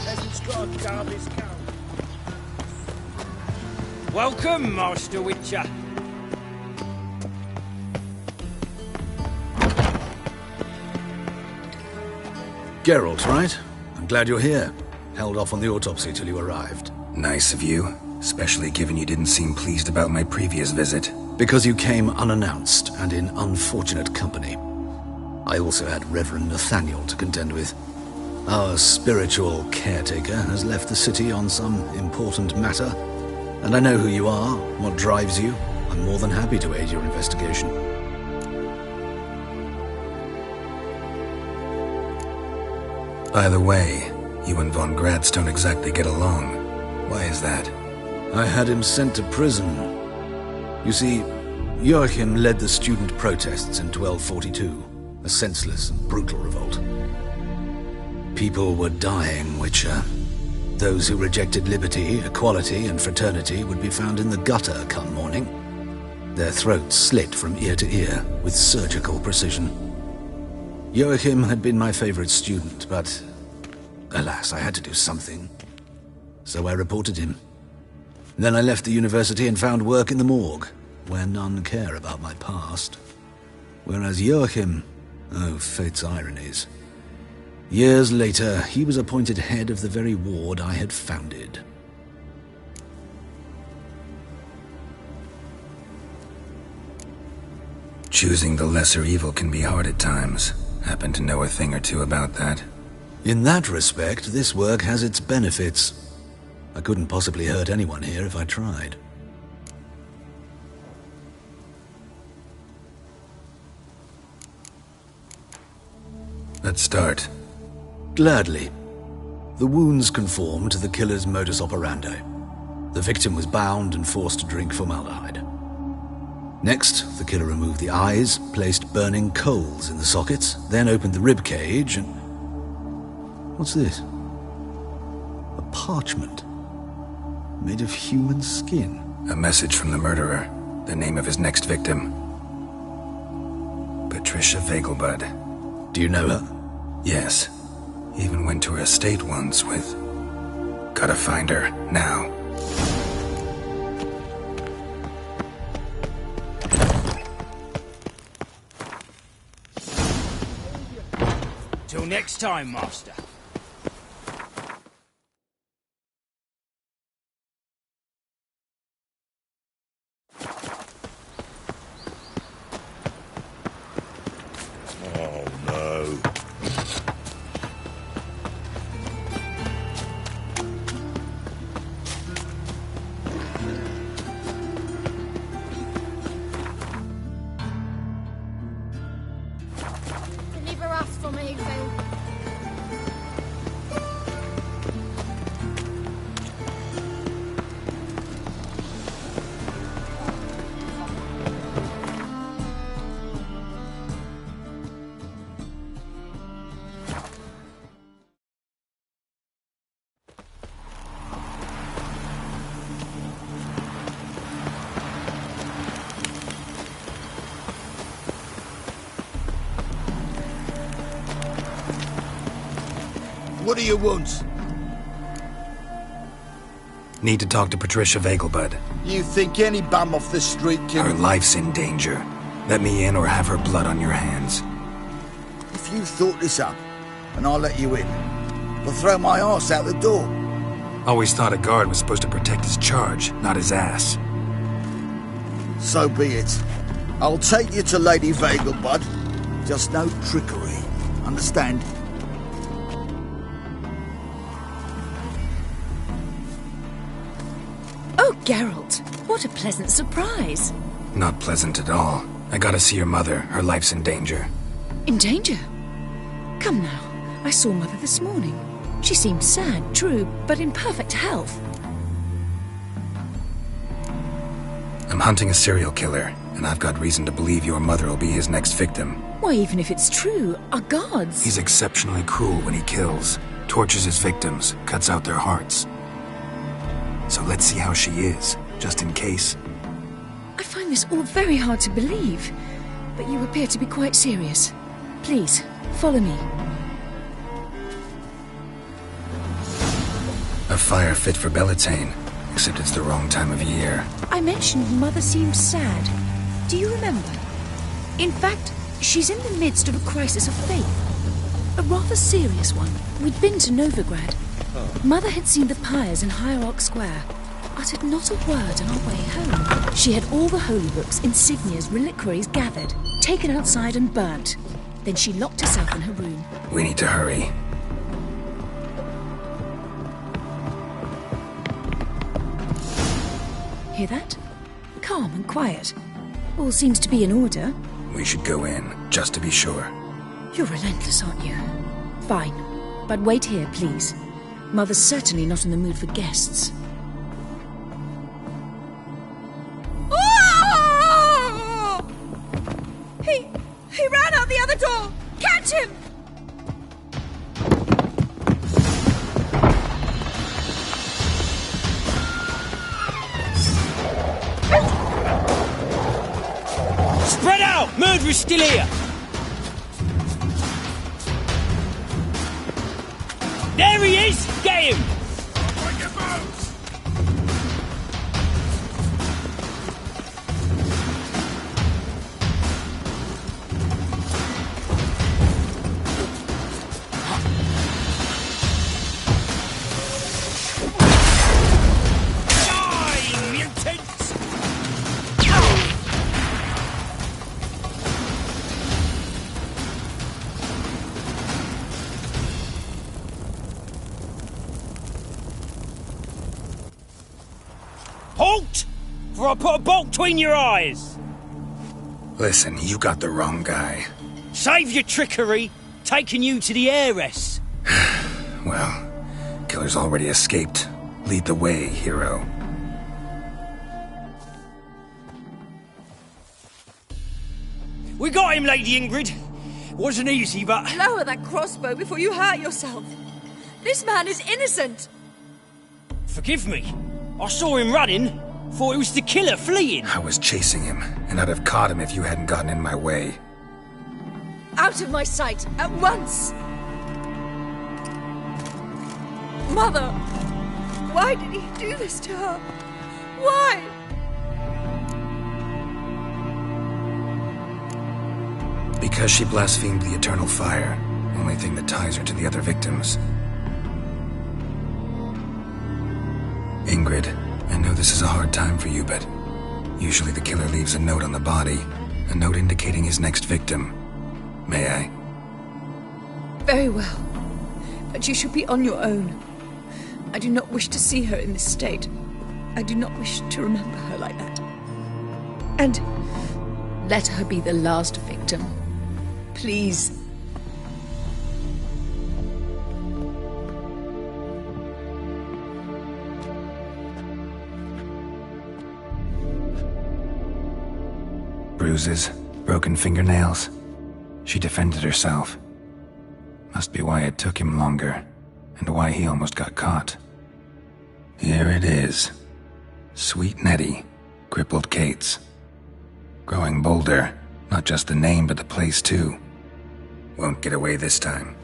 Peasant's got to carve his cow. Welcome, Master Witcher. Geralt, right? I'm glad you're here. Held off on the autopsy till you arrived. Nice of you, especially given you didn't seem pleased about my previous visit. Because you came unannounced and in unfortunate company. I also had Reverend Nathaniel to contend with. Our spiritual caretaker has left the city on some important matter, and I know who you are, what drives you. I'm more than happy to aid your investigation. By the way, you and von Gratz don't exactly get along. Why is that? I had him sent to prison. You see, Joachim led the student protests in 1242, a senseless and brutal revolt. People were dying, Witcher. Those who rejected liberty, equality, and fraternity would be found in the gutter come morning. Their throats slit from ear to ear with surgical precision. Joachim had been my favorite student, but alas, I had to do something. So I reported him. Then I left the university and found work in the morgue, where none care about my past. Whereas Joachim, oh, fate's ironies. Years later, he was appointed head of the very ward I had founded. Choosing the lesser evil can be hard at times. Happen to know a thing or two about that. In that respect, this work has its benefits. I couldn't possibly hurt anyone here if I tried. Let's start. Gladly. The wounds conform to the killer's modus operandi. The victim was bound and forced to drink formaldehyde. Next, the killer removed the eyes, placed burning coals in the sockets, then opened the rib cage and... What's this? A parchment. Made of human skin. A message from the murderer. The name of his next victim. Patricia Vegelbud. Do you know her? Yes. Even went to her estate once with... Gotta find her, now. Till next time, Master. What do you want? Need to talk to Patricia Vegelbud. You think any bum off the street can... Her life's in danger. Let me in or have her blood on your hands. If you thought this up, and I'll let you in, I'll throw my arse out the door. Always thought a guard was supposed to protect his charge, not his ass. So be it. I'll take you to Lady Vegelbud. Just no trickery. Understand? Oh, Geralt, what a pleasant surprise. Not pleasant at all. I gotta see your mother. Her life's in danger. In danger? Come now. I saw Mother this morning. She seemed sad, true, but in perfect health. I'm hunting a serial killer, and I've got reason to believe your mother will be his next victim. Why, even if it's true, our gods... He's exceptionally cruel when he kills, tortures his victims, cuts out their hearts. So let's see how she is, just in case. I find this all very hard to believe, but you appear to be quite serious. Please, follow me. A fire fit for Bellatane, except it's the wrong time of year. I mentioned Mother seemed sad. Do you remember? In fact, she's in the midst of a crisis of faith. A rather serious one. We'd been to Novigrad. Mother had seen the pyres in Hierarch Square, uttered not a word on our way home. She had all the holy books, insignias, reliquaries gathered, taken outside and burnt. Then she locked herself in her room. We need to hurry. Hear that? Calm and quiet. All seems to be in order. We should go in, just to be sure. You're relentless, aren't you? Fine. But wait here, please. Mother's certainly not in the mood for guests. Oh! He ran out the other door! Catch him! Spread out! Murderer's still here! There he is! Get him! Halt! For I put a bolt between your eyes! Listen, you got the wrong guy. Save your trickery, taking you to the heiress. Well, killer's already escaped. Lead the way, hero. We got him, Lady Ingrid. Wasn't easy, but... Lower that crossbow before you hurt yourself. This man is innocent. Forgive me. I saw him running. Thought it was the killer fleeing. I was chasing him, and I'd have caught him if you hadn't gotten in my way. Out of my sight, at once! Mother! Why did he do this to her? Why? Because she blasphemed the eternal fire. Only thing that ties her to the other victims. Ingrid, I know this is a hard time for you, but usually the killer leaves a note on the body. A note indicating his next victim. May I? Very well. But you should be on your own. I do not wish to see her in this state. I do not wish to remember her like that. And let her be the last victim. Please. Bruises, broken fingernails. She defended herself. Must be why it took him longer, and why he almost got caught. Here it is. Sweet Nettie, crippled Kate's. Growing bolder, not just the name but the place too. Won't get away this time.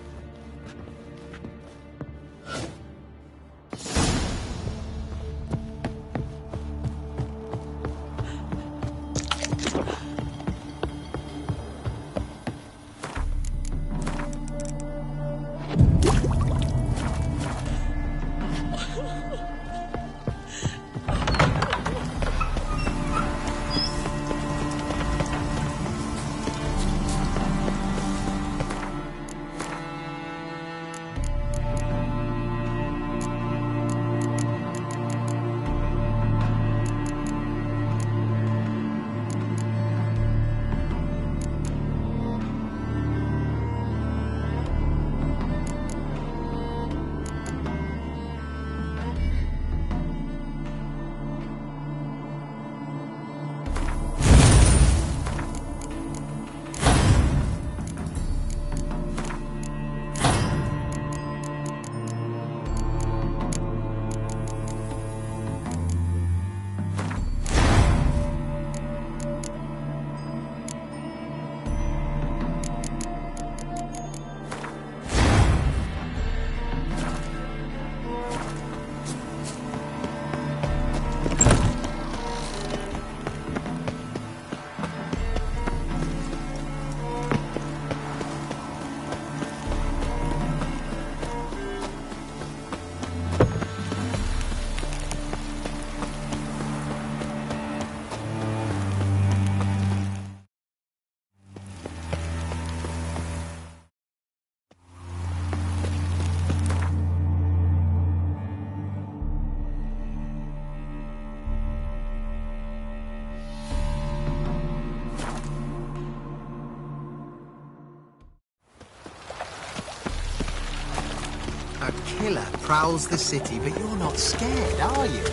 killer prowls the city, but you're not scared, are you?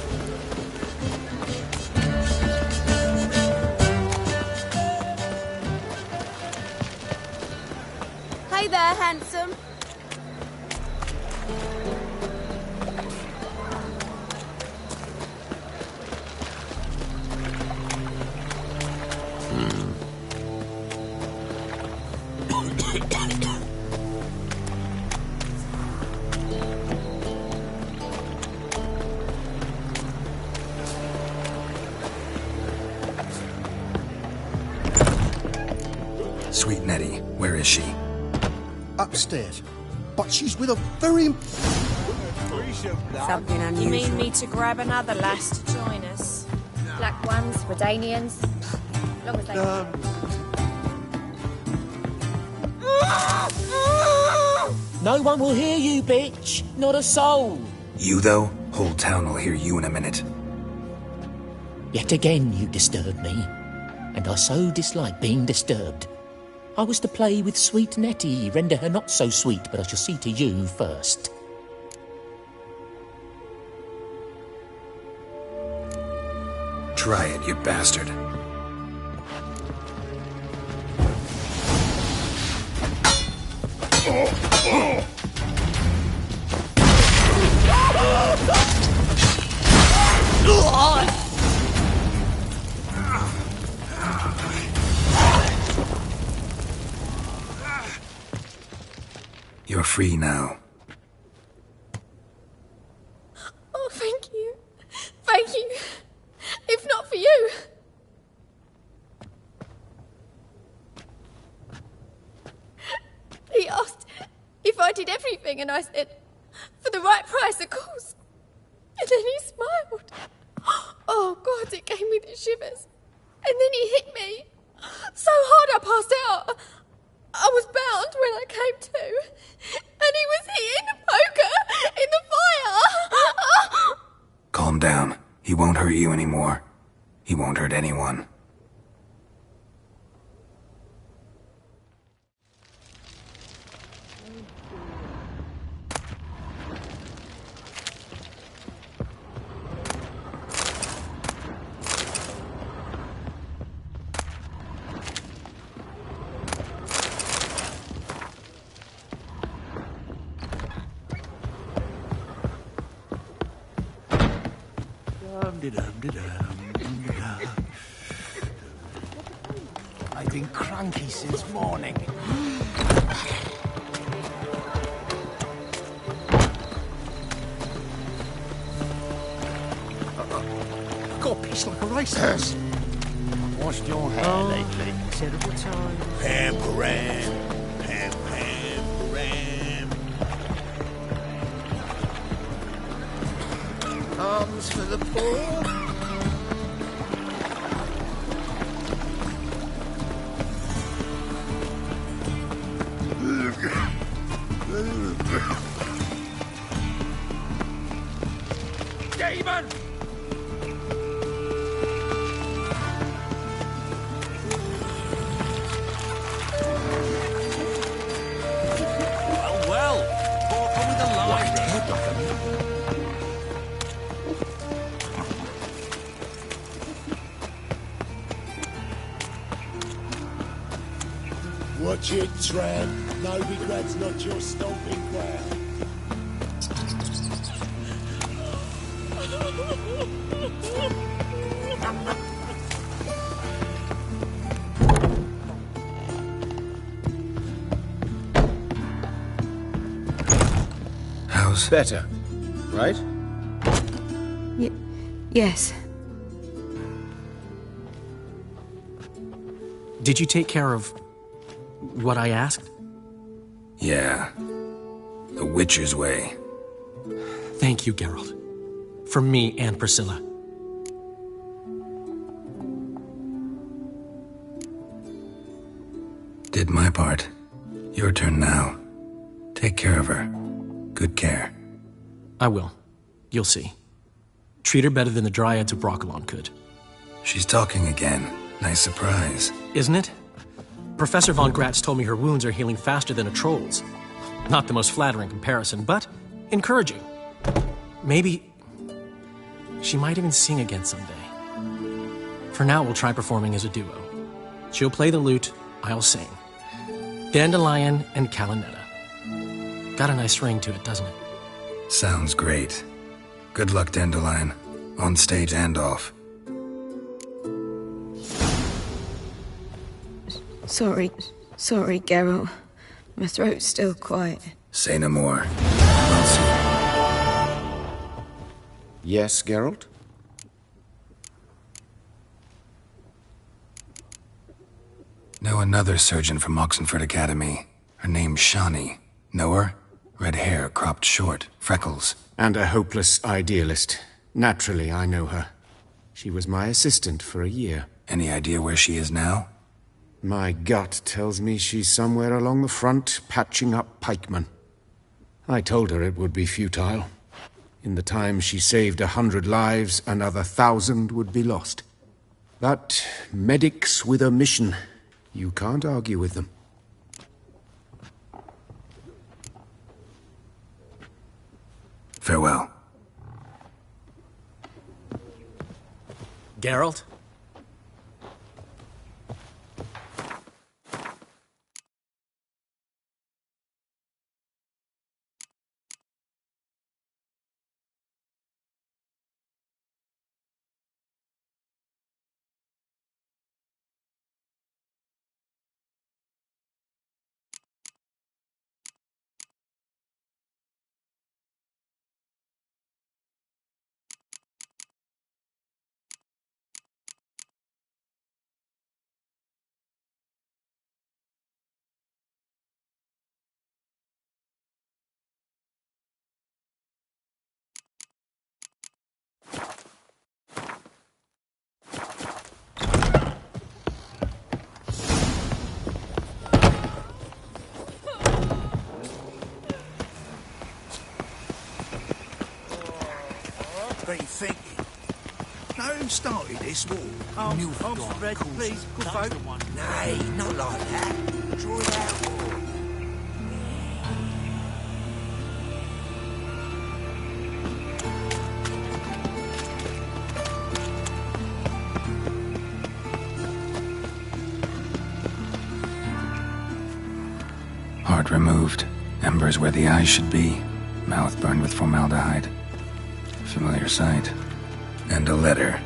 Hey there, handsome. Sweet Nettie, where is she? Upstairs. But she's with a very... Something unusual. You mean me to grab another lass to join us? Black ones, Redanians. Long as they... No one will hear you, bitch. Not a soul. You, though? Whole town will hear you in a minute. Yet again you disturb me, and I so dislike being disturbed. I was to play with sweet Nettie, render her not so sweet, but I shall see to you first. Try it, you bastard. You're free now. Oh, thank you. Thank you. If not for you. He asked if I did everything, and I said, for the right price, of course. And then he smiled. Oh, God, it gave me the shivers. And then he hit me. So hard I passed out. I was bound when I came to. And he was hitting the poker in the fire. Calm down. He won't hurt you anymore. He won't hurt anyone. I've been cranky since morning. I've got a piece like a racehorse. Washed your hair lately several times. Pam-param, pam-param. Arms for the poor. Demon! Well, Pauper with a line. Watch it, tramp. Novigrad's not your stomping ground. How's... Better, right? Yes. Did you take care of what I asked? Yeah. The Witcher's way. Thank you, Geralt. For me and Priscilla. Did my part. Your turn now. Take care of her. Good care. I will. You'll see. Treat her better than the Dryads of Broccolon could. She's talking again. Nice surprise. Isn't it? Professor von Gratz told me her wounds are healing faster than a troll's. Not the most flattering comparison, but encouraging. Maybe she might even sing again someday. For now, we'll try performing as a duo. She'll play the lute, I'll sing. Dandelion and Calinetta. Got a nice ring to it, doesn't it? Sounds great. Good luck, Dandelion. On stage and off. Sorry, Geralt. My throat's still quiet. Say no more. Yes, Geralt? Know another surgeon from Oxenford Academy. Her name's Shani. Know her? Red hair, cropped short, freckles. And a hopeless idealist. Naturally, I know her. She was my assistant for a year. Any idea where she is now? My gut tells me she's somewhere along the front, patching up pikemen. I told her it would be futile. In the time she saved 100 lives, another 1,000 would be lost. But medics with a mission. You can't argue with them. Farewell. Geralt? What are you thinking? Know who started this war? I'm ready, please. Good vote. Nay, not like that. Draw it out. Heart removed. Embers where the eyes should be. Mouth burned with formaldehyde. Familiar sight. And a letter.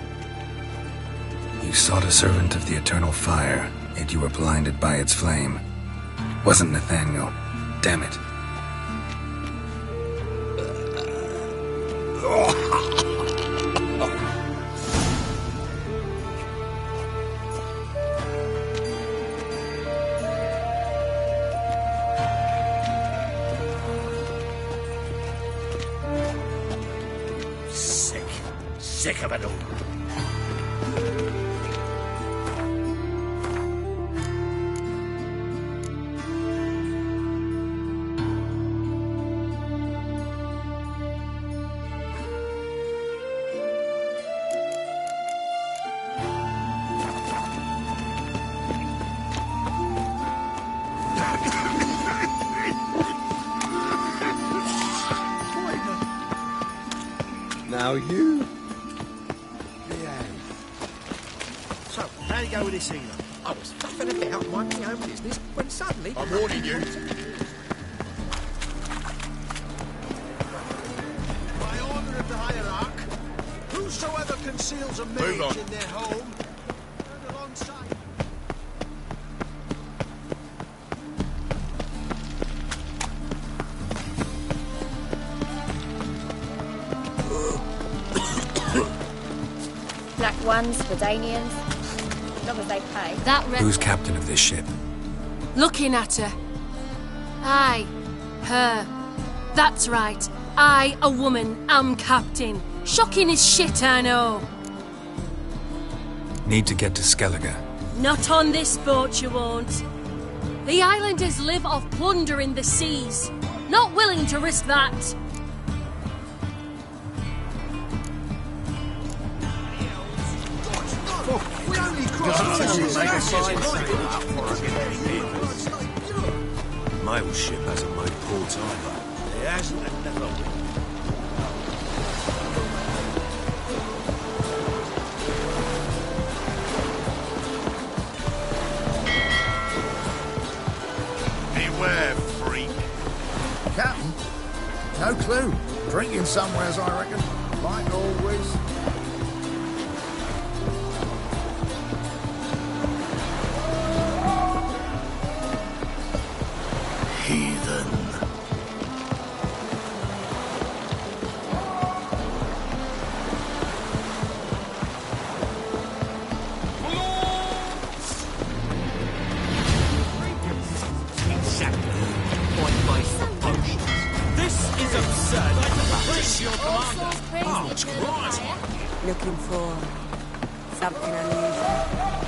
You sought a servant of the eternal fire, yet you were blinded by its flame. Wasn't Nathaniel. Damn it. Sick of it all. Now you. So, how do you go with this healer? I was faffing about minding my own business when suddenly... I'm warning you. By order of the hierarch, whosoever conceals a mage in their home, turn alongside. Black ones, Redanians. As long as they pay. Who's captain of this ship? Looking at her. Aye, her. That's right. I, a woman, am captain. Shocking as shit, I know. Need to get to Skellige. Not on this boat, you won't. The islanders live off plunder in the seas. Not willing to risk that. We only crossed Mail ship hasn't made port either. hasn't another one. Beware, freak. Captain? No clue. Drinking somewheres, I reckon. Like always. Heathen. Exactly. Point base for potions. This is absurd. I can preach your commander. Oh, Christ. Looking for something unusual.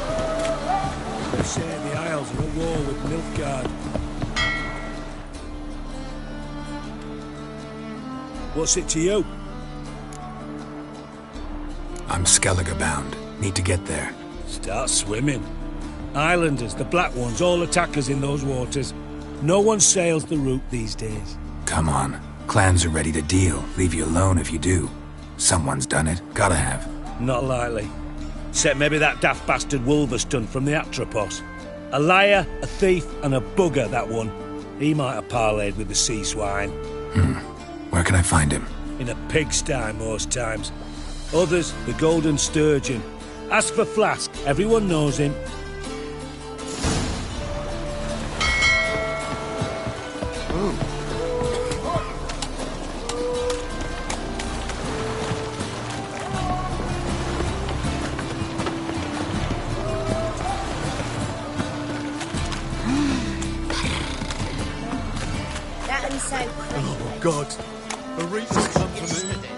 They say the Isles are at war with Nilfgaard. What's it to you? I'm Skellige bound. Need to get there. Start swimming. Islanders, the Black Ones, all attackers in those waters. No one sails the route these days. Come on. Clans are ready to deal. Leave you alone if you do. Someone's done it. Gotta have. Not likely. Except maybe that daft bastard Wolverston from the Atropos. A liar, a thief, and a bugger, that one. He might have parlayed with the sea swine. Where can I find him? In a pigsty most times. Others, the Golden Sturgeon. Ask for Flask. Everyone knows him. That and so Oh, God. A reaper come for me.